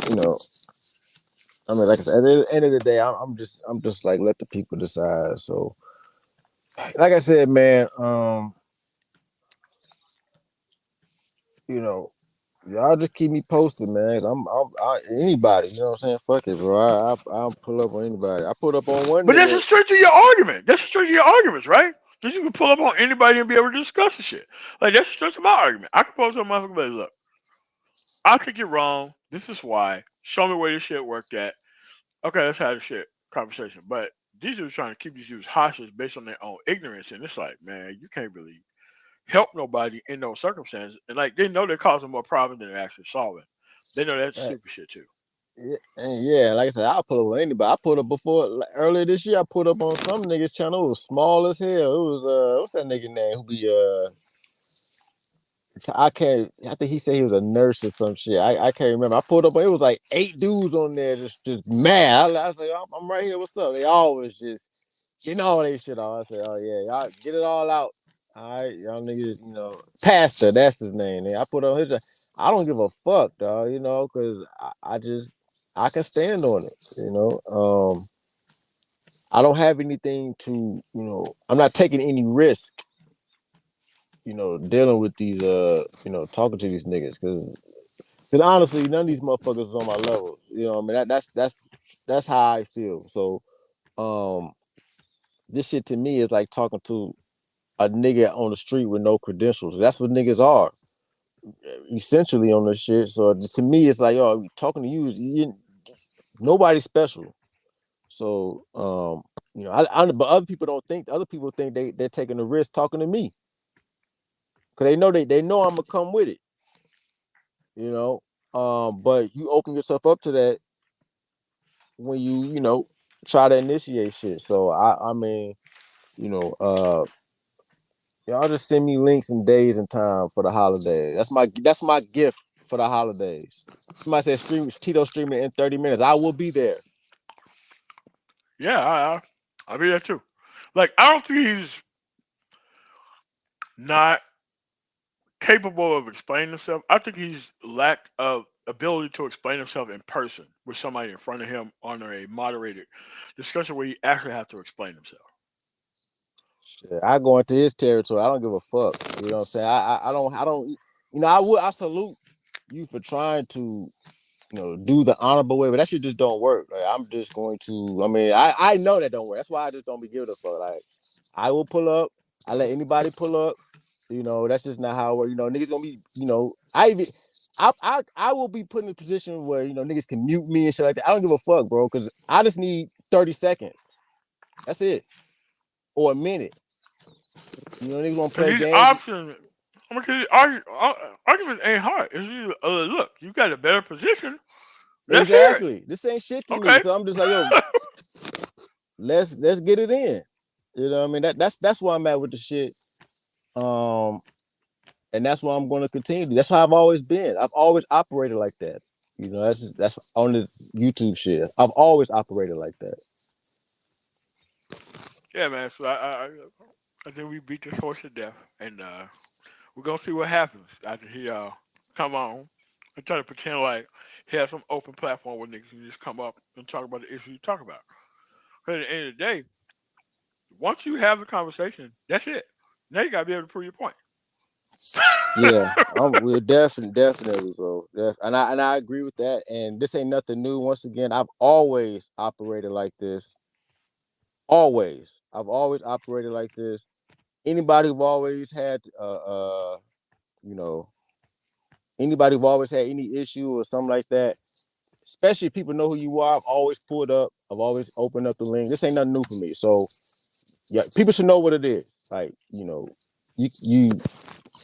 you know, like I said, at the end of the day, I'm just like let the people decide. So, like I said, man, you know, y'all just keep me posted, man. Anybody, you know what I'm saying? Fuck it, bro. I'll pull up on anybody. I pulled up on one But that's the nigga. strength of your argument. That's the strength of your arguments, right? That you can pull up on anybody and be able to discuss the shit. Like that's the strength of my argument. I can pull up to a motherfucker and be like, look, I think you're wrong. This is why. Show me where this shit worked at. Okay, let's have the shit conversation. But these dudes trying to keep these dudes hostage based on their own ignorance, and it's like, man, you can't really help nobody in those circumstances. And like they know they're causing more problems than they're actually solving. They know that's Right. stupid shit too. Yeah, and yeah, like I said, I'll pull up on anybody. I pulled up before earlier this year. I pulled up on some niggas channel. It was small as hell. It was what's that nigga name? Who be I can't. I think he said he was a nurse or some shit. I can't remember. I pulled up. It was like 8 dudes on there, just mad. I was like, I'm right here. What's up? They always just getting all they shit off. I said, oh yeah, y'all get it all out. All right, y'all niggas. Pastor. That's his name. I put on his. I don't give a fuck, dog. Because I can stand on it. I don't have anything to. I'm not taking any risk dealing with these talking to these niggas because honestly none of these motherfuckers is on my level. I mean that's how I feel. So um this shit to me is like talking to a nigga on the street with no credentials. That's what niggas are essentially on this shit. So to me it's like, yo, talking to you, nobody's special. So but other people don't think. Other people think they're taking a risk talking to me because they know I'm gonna come with it. you know. But you open yourself up to that when you try to initiate shit. So I mean, you know, uh, y'all just send me links and days and time for the holidays. That's my gift for the holidays. Somebody said Tito streaming in 30 minutes. I will be there. Yeah, I'll be there too. Like I don't think he's not capable of explaining himself. I think he's lacked of ability to explain himself in person with somebody in front of him on a moderated discussion where he actually has to explain himself. Shit, I go into his territory. I don't give a fuck. You know what I'm saying? I don't I salute you for trying to do the honorable way, but that shit just don't work. Like, I'm just going to. I mean, I know that don't work. That's why I just don't be giving a fuck. Like, I will pull up. I let anybody pull up. That's just not how it works. Niggas gonna be. I will be put in a position where niggas can mute me and shit like that. I don't give a fuck, bro, because I just need 30 seconds. That's it, or a minute. Niggas want to Cause play these games. options, I mean, 'cause these arguments ain't hard. It's either, look, you got a better position. Let's hear it. Exactly. This ain't shit to me. Okay. So I'm just like, yo, let's get it in. You know what I mean? That's where I'm at with the shit. Um, and that's why I'm going to continue. That's how I've always been. I've always operated like that. That's on this YouTube shit. I've always operated like that. Yeah, man. So I think we beat this horse to death, and we're gonna see what happens after he come on and try to pretend like he has some open platform where niggas can just come up and talk about the issue you talk about. Because at the end of the day, once you have the conversation, that's it. Now you gotta be able to prove your point. Yeah, we're definitely, bro. And I agree with that. And this ain't nothing new. Once again, I've always operated like this. Always, I've always operated like this. Anybody who've always had, you know, anybody who've always had any issue or something like that, especially if people know who you are, I've always pulled up. I've always opened up the link. This ain't nothing new for me. So yeah, people should know what it is. Like, you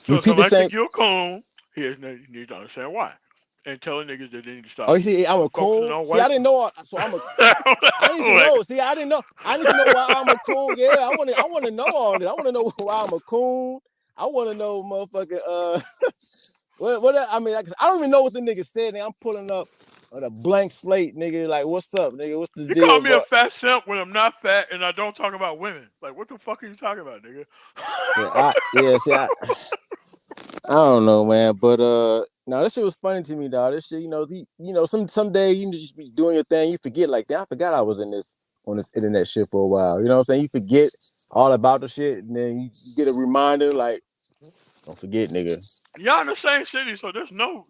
So repeat the somebody same. think you're a coon. Here's you need to understand why, and telling niggas that they need to Oh, stop you see, I'm a focusing coon. on See, I white. didn't know. So I need to Like, know. See, I didn't know. I need to know why I'm a coon. Yeah, I want to know all this. I want to know why I'm a coon. I want to know, motherfucker. What? I mean, I don't even know what the nigga said. Nigga. I'm pulling up on a blank slate, nigga. Like, what's up, nigga? What's the you call deal, me a bro? fat simp when I'm not fat and I don't talk about women. Like, what the fuck are you talking about, nigga? Yeah. See, I don't know, man. But no, this shit was funny to me, dog. This shit, some days you just be doing your thing, you forget. Like, damn, I forgot I was on this internet shit for a while. You know what I'm saying? You forget all about the shit, and then you get a reminder, like, don't forget, nigga. Y'all in the same city, so there's no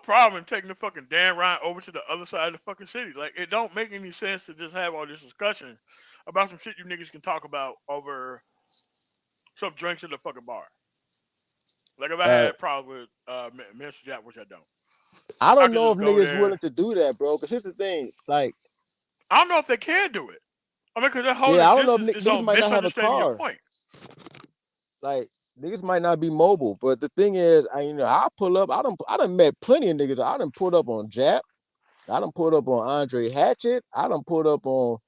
problem taking the fucking Dan Ryan over to the other side of the fucking city. Like, it don't make any sense to just have all this discussion about some shit you niggas can talk about over some drinks at the fucking bar. Like, if I Uh, had a problem with Mr. Jack, which I don't, I I don't could know just if go niggas willing there. to do that, bro. Cause here's the thing, like, I don't know if they can do it. I mean, because that whole yeah, I don't know if distance is niggas on might not have a misunderstanding your car. point. Like, niggas might not be mobile, but the thing is, I pull up. I done met plenty of niggas. I done pulled up on Jap. I done pulled up on Andre Hatchet. I done pulled up on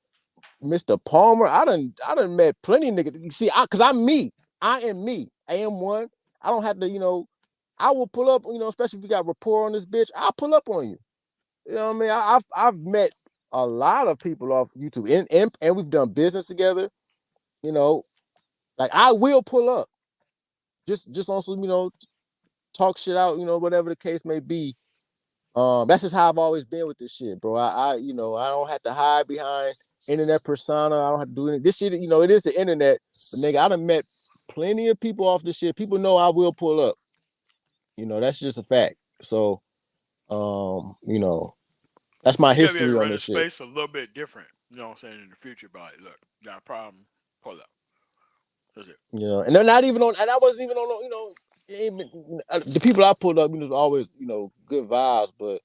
Mr. Palmer. I done met plenty of niggas. You see, cause I'm me. I am me. I am one. I don't have to, I will pull up, especially if you got rapport on this bitch, I'll pull up on you. You know what I mean? I've met a lot of people off YouTube and we've done business together, you know. Like, I will pull up. Just on some, talk shit out, whatever the case may be. That's just how I've always been with this shit, bro. I don't have to hide behind internet persona. I don't have to do anything. This shit, it is the internet. But nigga, I done met plenty of people off this shit. People know I will pull up. That's just a fact. So, that's my You gotta be able history to on run this the shit. space a little bit different. You know what I'm saying? In the future, about it. Look, got a problem, pull up. That's it. And they're not even on, and I wasn't even on, even, the people I pulled up, always, good vibes, but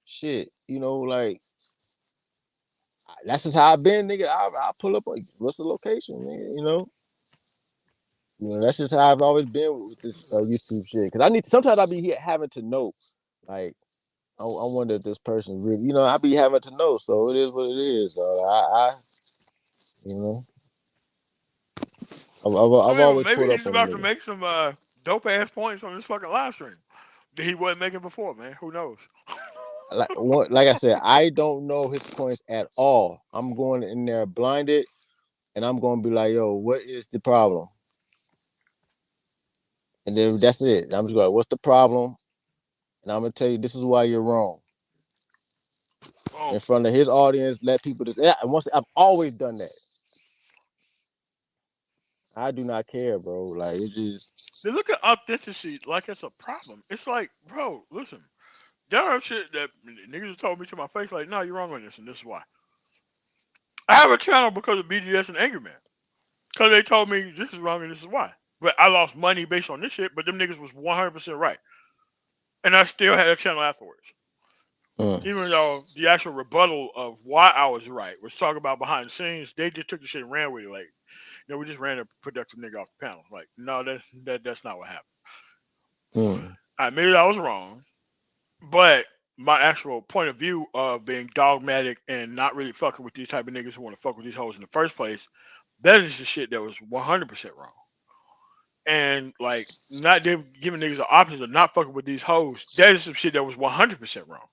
shit, like, that's just how I've been, nigga. I pull up, like, what's the location, nigga, that's just how I've always been with this YouTube shit. Cause sometimes I be having to know, like, I wonder if this person really, I be having to know. So it is what it is. You know, I I've mean, always maybe pulled up he's on a about to nigga. make some dope ass points on this fucking live stream that he wasn't making before, man. Who knows? Like I said, I don't know his points at all. I'm going in there blinded, and I'm going to be like, yo, what is the problem? And then that's it. I'm just like, what's the problem? And I'm gonna tell you, this is why you're wrong. In Boom. front of his audience, let people just. Yeah, once I've always done that. I do not care, bro. Like, it just. They look at authenticity like it's a problem. It's like, bro, listen. There are shit that niggas have told me to my face, like, no, you're wrong on this, and this is why. I have a channel because of BGS and Angry Man. Because they told me this is wrong and this is why. But I lost money based on this shit, but them niggas was 100% right. And I still had a channel afterwards. Mm, Even though the actual rebuttal of why I was right was talking about behind the scenes, they just took the shit and ran with it. Like, we just ran a productive nigga off the panel. Like, no, that's not what happened. mm, I admitted I was wrong, but my actual point of view of being dogmatic and not really fucking with these type of niggas who want to fuck with these hoes in the first place, that is the shit that was 100% wrong. And like not giving niggas the options of not fucking with these hoes, that is some shit that was 100% wrong.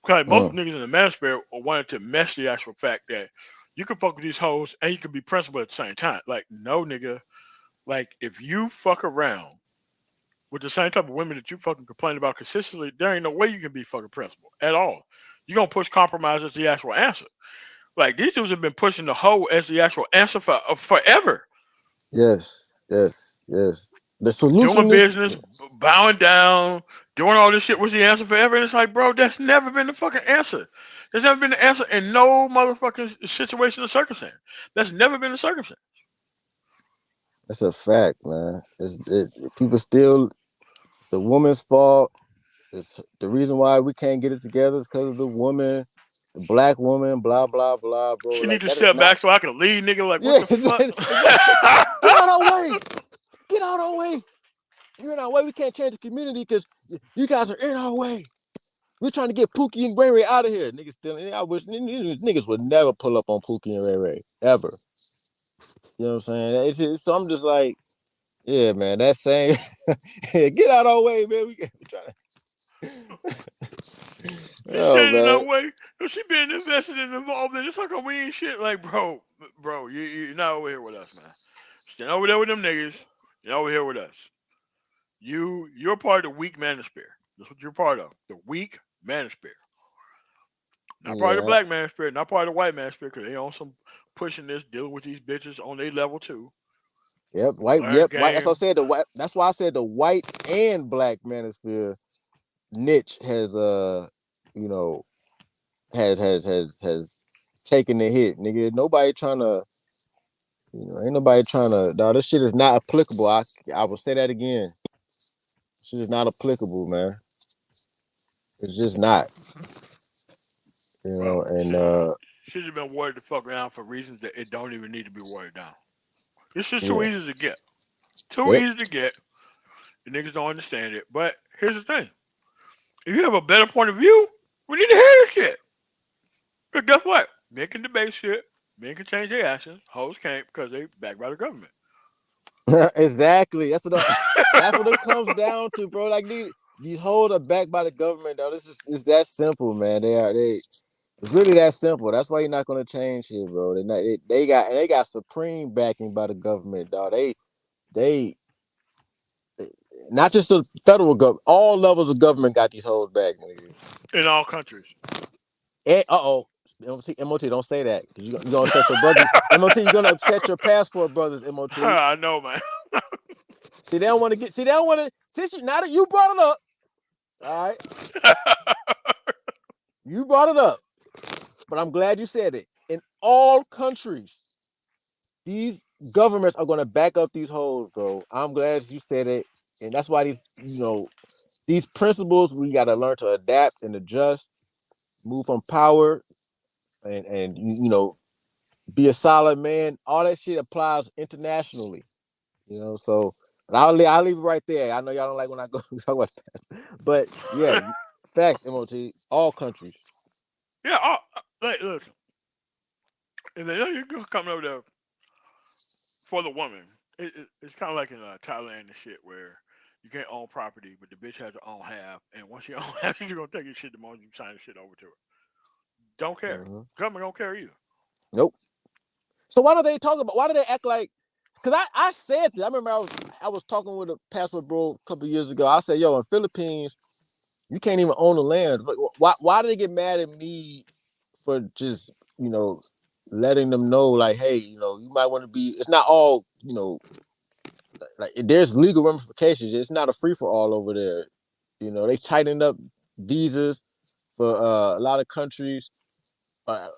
Because most mm. niggas in the manosphere wanted to mess the actual fact that you can fuck with these hoes and you can be principled at the same time. Like, no, nigga. Like, if you fuck around with the same type of women that you fucking complain about consistently, there ain't no way you can be fucking principled at all. You're gonna push compromise as the actual answer. Like, these dudes have been pushing the hoe as the actual answer for forever. Yes, yes, yes. The Doing solution is business, bowing down, doing all this shit was the answer forever. And it's like, bro, that's never been the fucking answer. There's never been the answer in no motherfucking situation or circumstance. That's never been the circumstance. that's a fact, man. People still. It's the woman's fault. It's the reason why we can't get it together is because of the woman, the black woman, blah blah blah, bro. She need Like to that is step not. back so I can lead, nigga. Like, what Yeah, the fuck? exactly. Get out our way. Get out our way. You're in our way. We can't change the community because you guys are in our way. We're trying to get Pookie and Ray Ray out of here. Niggas still. I wish niggas would never pull up on Pookie and Ray Ray ever. You know what I'm saying? So I'm just like, yeah, man. That same. Get out our way, man. We trying to. She Oh standing in our man. way. Cause she being invested and involved in. It's like a we ain't shit. Like, bro, you're not over here with us, man. Stand over there with them niggas. You're over here with us. You're part of the weak manosphere. That's what you're part of. The weak manosphere. Not part of the Yeah. black manosphere. Not part of the white manosphere. Cause they on some pushing this, dealing with these bitches on their level too. Yep. White. Learn Yep. White. That's what I game. said. The white. That's why I said the white and black manosphere niche has you know, has taken the hit, nigga. Nobody trying to, ain't nobody trying to. No, this shit is not applicable. I will say that again. Shit is not applicable, man. It's just not, Bro, and should have been watered the fuck down for reasons that it don't even need to be watered down. It's just too yeah. easy to get. Too Yep. easy to get. The niggas don't understand it. But here's the thing. If you have a better point of view, we need to hear this shit. Because guess what? Men can debate shit. Men can change their actions. Hoes can't because they backed by the government. Exactly. That's what it comes down to, bro. Like these hoes are backed by the government, though. This is it's that simple, man. It's really that simple. That's why you're not gonna change shit, bro. They got supreme backing by the government, dog. They not just the federal government, all levels of government got these hoes back, nigga. In all countries. Oh. MOT, don't say that. You're gonna upset your brothers. MOT, you're gonna upset your passport brothers, MOT. I know, man. See, they don't want to, since now that you brought it up, all right, you brought it up, but I'm glad you said it. In all countries, these governments are gonna back up these hoes, bro. I'm glad you said it. And that's why these principles, we gotta learn to adapt and adjust, move from power and be a solid man. All that shit applies internationally, So, but I'll leave it right there. I know y'all don't like when I go talk about that, but yeah, facts. MOT, all countries. Yeah, like, listen. If they know you're coming over there for the woman, it's kind of like in Thailand and shit where you can't own property, but the bitch has to own half. And once you own half, you're going to take your shit the moment you sign the shit over to her. Don't care. Mm-hmm. Government don't care either. Nope. So why do they talk about? Why do they act like? Because I said this. I remember I was talking with a passport bro a couple of years ago. I said, yo, in Philippines, you can't even own the land. But why do they get mad at me for just letting them know like, hey, you might want to be. It's not all like there's legal ramifications. It's not a free for all over there. They tightened up visas for a lot of countries. Uh,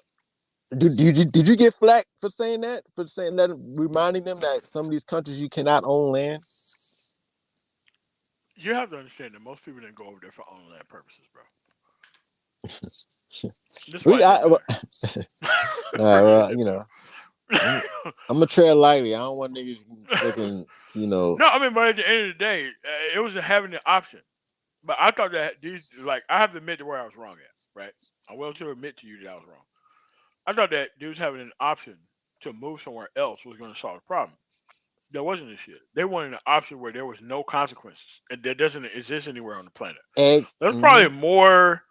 did you get flack for saying that? For saying that, reminding them that some of these countries you cannot own land. You have to understand that most people didn't go over there for own land purposes, bro. This is why We, it I, don't matter. all right, Really, well, didn't matter. I'm, I'm gonna tread lightly. I don't want niggas fucking, No, I mean, but at the end of the day, it was having the option. But I thought that these, like, I have to admit to where I was wrong at, right? I will to admit to you that I was wrong. I thought that dudes having an option to move somewhere else was going to solve the problem. There wasn't this shit. They wanted an option where there was no consequences, and that doesn't exist anywhere on the planet. egg. There's Mm-hmm. probably more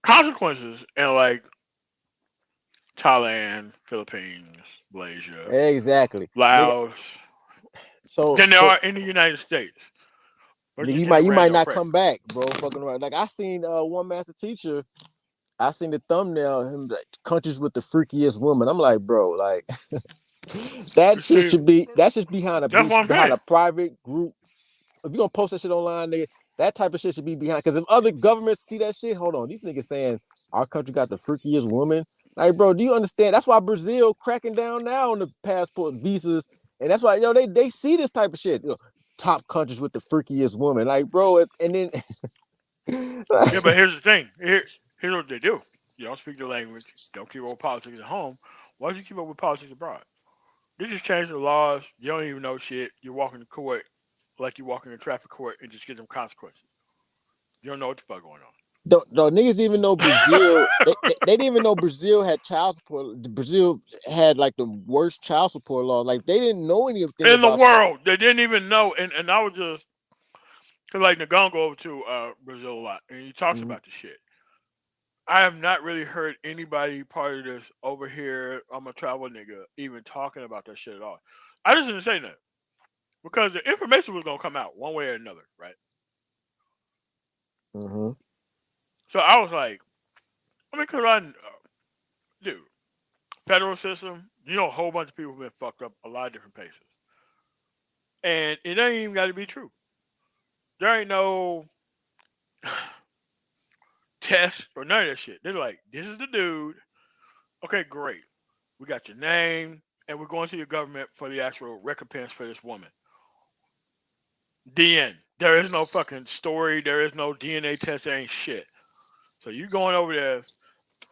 consequences in like Thailand, Philippines, Malaysia, Exactly, nigga. Laos So, than there so are in the United States. But nigga, you you just might, you ran might no not credit. come back, bro. Fucking right. Like I seen one master teacher. I seen the thumbnail. Him like countries with the freakiest woman. I'm like, bro, like that shit See, should be. That should be behind a that's what I'm behind saying. a private group. If you gonna post that shit online, nigga, that type of shit should be behind. Because if other governments see that shit, hold on, these niggas saying our country got the freakiest woman. Like, bro, do you understand? That's why Brazil cracking down now on the passport visas, and that's why they see this type of shit. Top countries with the freakiest woman, like, bro, and then Yeah, but here's the thing. Here's what they do. You don't speak the language. Don't keep up with politics at home. Why do you keep up with politics abroad? They just change the laws. You don't even know shit. You walk into court like you walk into traffic court and just get them consequences. You don't know what the fuck going don't niggas even know Brazil. on. They didn't even know Brazil had child support. Brazil had like the worst child support law. Like they didn't know anything In the about. world, they didn't even know. And I was just, cause like Nagano go over to Brazil a lot, and he talks Mhm. about this shit. I have not really heard anybody part of this over here. I'm a travel nigga even talking about that shit at all. I just didn't say that because the information was gonna come out one way or another, right? Mhm. So I was like, I mean, cause dude, federal system, you know, a whole bunch of people have been fucked up a lot of different places, and it ain't even got to be true. There ain't no test or none of that shit. They're like, this is the dude. Okay, great. We got your name, and we're going to your government for the actual recompense for this woman. The end. There is no fucking story. There is no DNA test. There ain't shit. So you going over there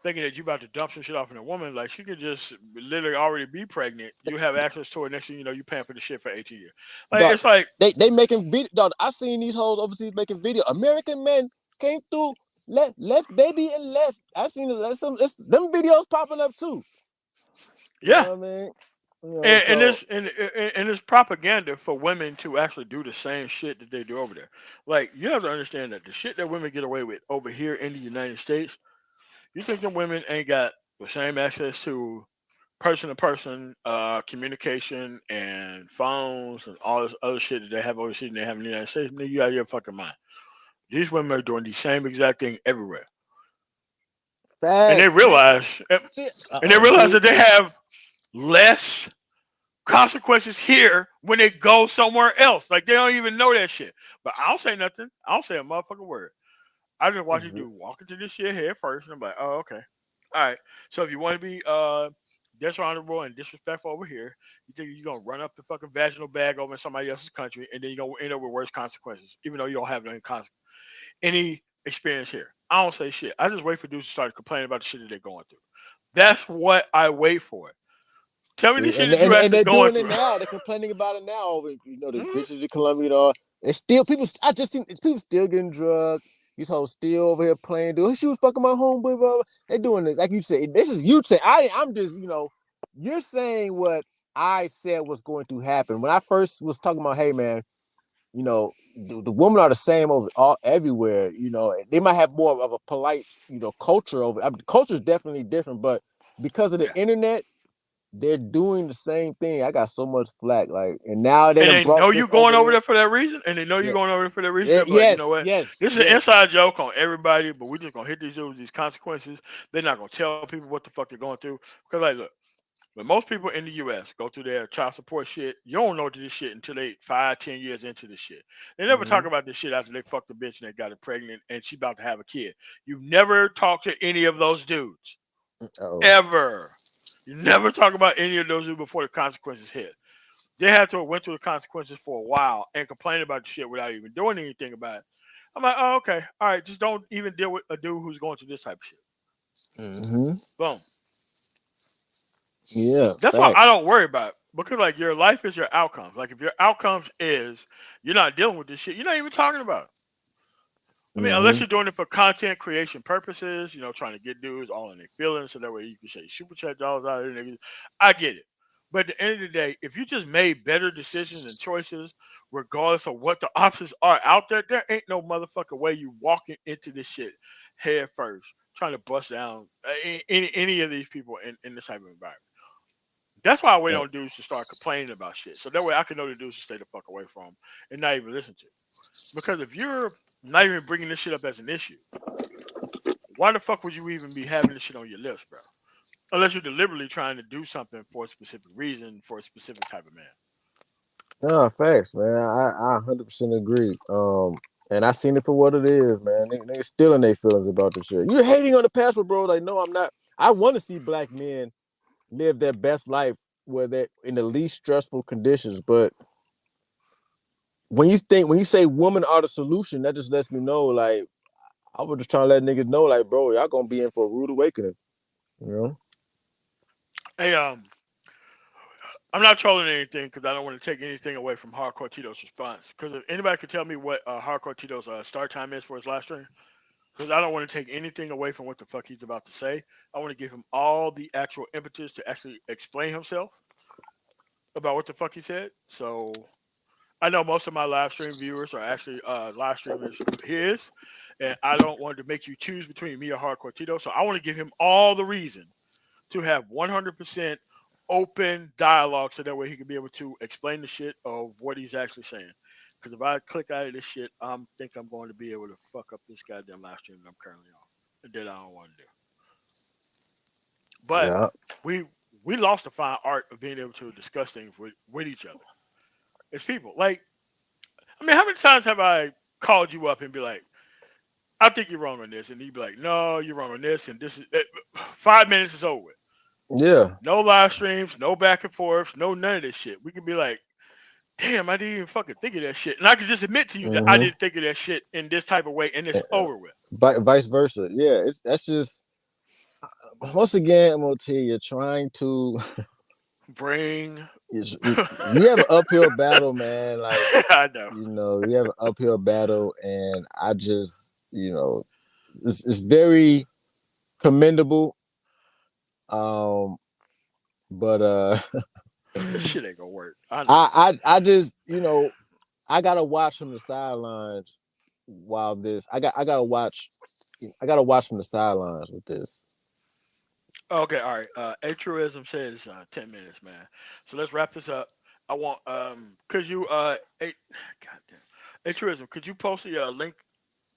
thinking that you about to dump some shit off in a woman, like she could just literally already be pregnant. You have access to it. Next thing you know, you paying for the shit for 18 years. Like Dog, it's like, they making video. Dog, I seen these hoes overseas making video. American men came through, left baby and left. I seen them videos popping up too. You yeah. know what I mean? And So it's and it's propaganda for women to actually do the same shit that they do over there. Like you have to understand that the shit that women get away with over here in the United States, you think the women ain't got the same access to person to person communication and phones and all this other shit that they have overseas and they have in the United States? Nigga, you out of your fucking mind. These women are doing the same exact thing everywhere, and they facts, man. realize See, and they realize that they have less consequences here when they go somewhere else. Like they don't even know that shit. But I don't say nothing. I don't say a motherfucking word. I just watch you do walk into this shit head first, and I'm like, oh okay, all right. So if you want to be dishonorable and disrespectful over here, you think you're gonna run up the fucking vaginal bag over in somebody else's country, and then you're gonna end up with worse consequences, even though you don't have any experience here. I don't say shit. I just wait for dudes to start complaining about the shit that they're going through. That's what I wait for. Tell me the See, shit and, that you and and actually they're going doing it through. now. They're complaining about it now. Over the Mhm. bitches in Colombia and all. It's still people. I just seen people still getting drugged. These hoes still over here playing. Dude, she was fucking my homeboy. Blah, blah. They doing this like you said. This is you saying. I'm just you're saying what I said was going to happen when I first was talking about. Hey man, the women are the same over all everywhere. They might have more of a polite culture over. I mean, culture is definitely different, but because of the Yeah. internet they're doing the same thing. I got so much flack, like, and now they And done they know brought you this going over over here. there for that reason, and they know you Yeah, going over there for that reason. yeah, They'll be like, you know yes, what? yes, This is an yes. inside joke on everybody, but we just gonna hit these dudes with these consequences. They're not gonna tell people what the fuck they're going through. Because like, look, But most people in the U.S. go through their child support shit. You don't know this shit until they 5, 10 years into this shit. They never talk Mm-hmm. about this shit after they fucked the bitch and they got her pregnant and she about to have a kid. You never talk to any of those dudes Oh. ever. You never talk about any of those dudes before the consequences hit. They had to have went through the consequences for a while and complain about the shit without even doing anything about it. I'm like, oh, okay, all right, just don't even deal with a dude who's going through this type of shit. Mm-hmm. Boom. Yeah, That's why I facts. don't worry about it. Because like your life is your outcomes. Like if your outcomes is you're not dealing with this shit, you're not even talking about it. I mean, unless Mm-hmm. you're doing it for content creation purposes, trying to get dudes all in their feelings so that way you can say super chat dollars out of it. I get it. But at the end of the day, if you just made better decisions and choices, regardless of what the options are out there, there ain't no motherfucking way you walking into this shit head first, trying to bust down any of these people in this type of environment. That's why I wait on dudes to start complaining about shit. So that way I can know the dudes to stay the fuck away from and not even listen to. Because if you're not even bringing this shit up as an issue, why the fuck would you even be having this shit on your lips, bro? Unless you're deliberately trying to do something for a specific reason for a specific type of man. No, facts, man. I 100% agree. And I seen it for what it is, man. Niggas still in their feelings about this shit. You're hating on the passport, bro. Like, no, I'm not. I want to see black men live their best life where they're in the least stressful conditions. But when you say women are the solution, that just lets me know, like, I was just trying to let niggas know, like, bro, y'all gonna be in for a rude awakening, you know? Hey, I'm not trolling anything because I don't want to take anything away from Hardcore Tito's response. Because if anybody could tell me what Hardcore Tito's start time is for his live stream, because I don't want to take anything away from what the fuck he's about to say. I want to give him all the actual impetus to actually explain himself about what the fuck he said. So I know most of my live stream viewers are actually live streamers his, and I don't want to make you choose between me or Hardcore Tito. So I want to give him all the reason to have 100% open dialogue, so that way he can be able to explain the shit of what he's actually saying. Because if I click out of this shit, I think I'm going to be able to fuck up this goddamn live stream that I'm currently on. That I don't want to do. But Yeah. we we lost the fine art of being able to discuss things with each other as people. Like, I mean, how many times have I called you up and be like, I think you're wrong on this, and you'd be like, no, you're wrong on this, and this is 5 minutes is over with. Yeah. No live streams, no back and forth, no none of this shit. We could be like, damn, I didn't even fucking think of that shit, and I could just admit to you that I Mm-hmm. didn't think of that shit in this type of way, and it's over with. Vice versa. Yeah, that's just once again, I'm gonna tell you, you're trying to Bring. you have an uphill battle, man. Like, I know. you have an uphill battle, and I just, it's very commendable. Um, but This shit ain't gonna work. I know. I just, I gotta watch from the sidelines while this. I gotta watch from the sidelines with this. Okay, all right. Altruism said it's 10 minutes, man. So let's wrap this up. I want could you goddamn altruism? Could you post the link?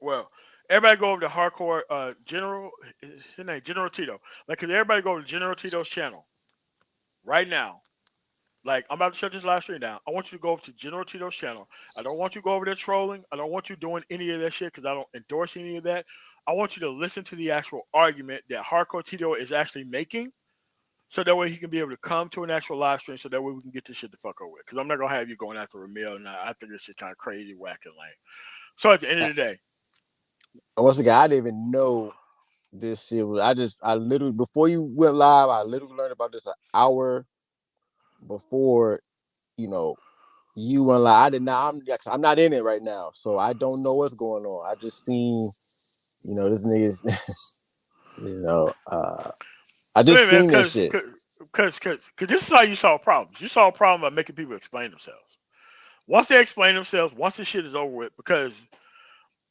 Well, everybody go over to hardcore General. His name General Tito. Like, could everybody go to General Tito's channel right now? Like, I'm about to shut this live stream down. I want you to go over to General Tito's channel. I don't want you to go over there trolling. I don't want you doing any of that shit because I don't endorse any of that. I want you to listen to the actual argument that Hardcore Tito is actually making, so that way he can be able to come to an actual live stream, so that way we can get this shit the fuck over with. Because I'm not gonna have you going after Ramil, and I think this shit kind of crazy, whack, and lame. So at the end of the day, Once again, I didn't even know this shit was. I literally before you went live, I literally learned about this an hour before you know you went live. I did not. I'm not in it right now, so I don't know what's going on. I just seen this nigga's. you know, uh, I I just mean, man, seen this because shit. this is how you solve problems. You solve a problem by making people explain themselves. Once they explain themselves, once this shit is over with, because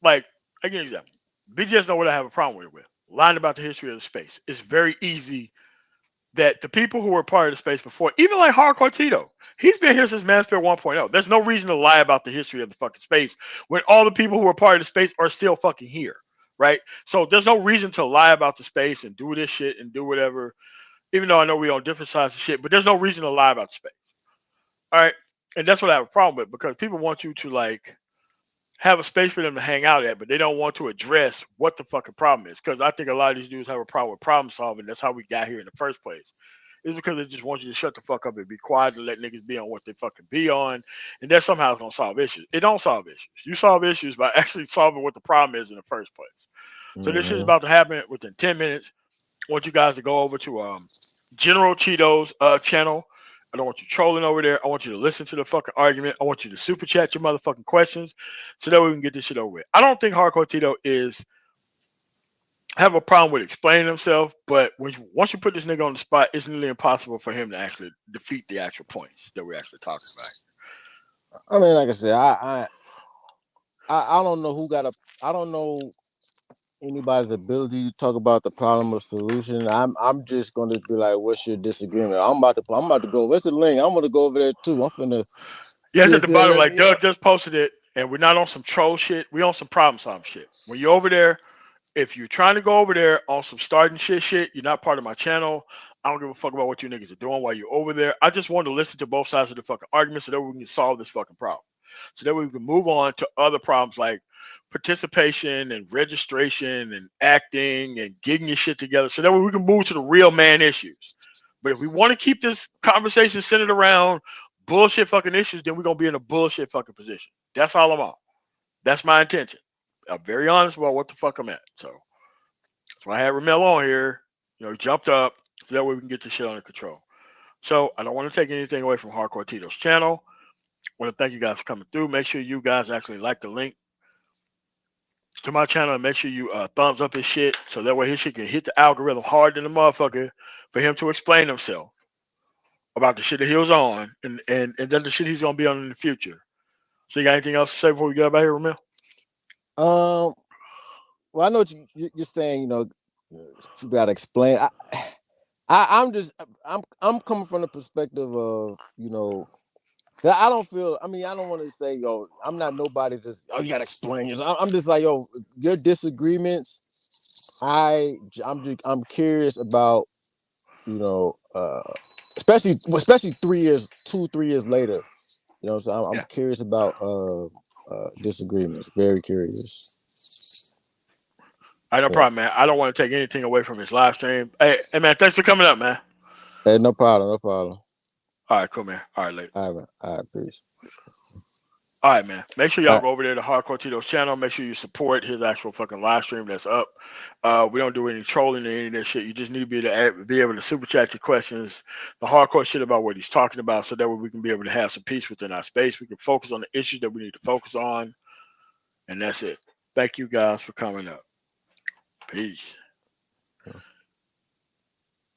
like, I give you an example. BGS know what I have a problem with. Lying about the history of the space. It's very easy that the people who were part of the space before, even like Hardcore Tito, he's been here since Manosphere 1.0. There's no reason to lie about the history of the fucking space when all the people who were part of the space are still fucking here, right? So there's no reason to lie about the space and do this shit and do whatever. Even though I know we on different sides of shit, but there's no reason to lie about space. All right, and that's what I have a problem with because people want you to like have a space for them to hang out at, but they don't want to address what the fucking problem is. Because I think a lot of these dudes have a problem with problem solving. That's how we got here in the first place. It's because they just want you to shut the fuck up and be quiet and let niggas be on what they fucking be on, and that somehow is gonna solve issues. It don't solve issues. You solve issues by actually solving what the problem is in the first place. So this shit is Mm-hmm. about to happen within 10 minutes. I want you guys to go over to General Cheeto's channel. I don't want you trolling over there. I want you to listen to the fucking argument. I want you to super chat your motherfucking questions so that we can get this shit over with. I don't think Hardcore Tito is have a problem with explaining himself, but once you put this nigga on the spot, it's nearly impossible for him to actually defeat the actual points that we're actually talking about. I mean, like I said, I don't know who got a. I don't know anybody's ability to talk about the problem or solution. I'm just gonna be like, what's your disagreement? I'm about to go. Where's the link? I'm gonna go over there too. I'm finna Yeah, it's see at if the they'll bottom. let Like me up. Doug just posted it, and we're not on some troll shit. We on some problem solving shit. When you're over there, if you're trying to go over there on some starting shit, you're not part of my channel. I don't give a fuck about what you niggas are doing while you're over there. I just want to listen to both sides of the fucking argument so that we can solve this fucking problem. So that we can move on to other problems like participation and registration and acting and getting your shit together so that way we can move to the real man issues. But if we want to keep this conversation centered around bullshit fucking issues, then we're gonna be in a bullshit fucking position. That's all I'm on. That's my intention. I'm very honest about what the fuck I'm at. So that's why I had Ramil on here. He jumped up so that way we can get this shit under control. So I don't want to take anything away from Hardcore Tito's channel. I want to thank you guys for coming through. Make sure you guys actually like the link to my channel and make sure you thumbs up his shit so that way his shit can hit the algorithm hard than the motherfucker for him to explain himself about the shit that he was on and then the shit he's gonna be on in the future. So you got anything else to say before we get out of here, Ramil? Um, well, I know what you're saying. You gotta explain. I'm just I'm coming from the perspective of I don't feel. I mean, I don't want to say I'm not nobody. Just you gotta explain yourself. I'm just like your disagreements. I'm curious about you know uh especially 3 years 2 3 years later. So I'm Yeah. curious about disagreements. Very curious. All right, no Yeah. problem, man. I don't want to take anything away from his live stream. Hey, man, thanks for coming up, man. Hey, no problem. No problem. All right, cool, man. All right, later. All right, man. All right, peace. All right, man. Make sure All y'all right. go over there to Hardcore Tito's channel. Make sure you support his actual fucking live stream that's up. We don't do any trolling or any of that shit. You just need to be able to super chat your questions, the hardcore shit about what he's talking about, so that way we can be able to have some peace within our space. We can focus on the issues that we need to focus on, and that's it. Thank you guys for coming up. Peace.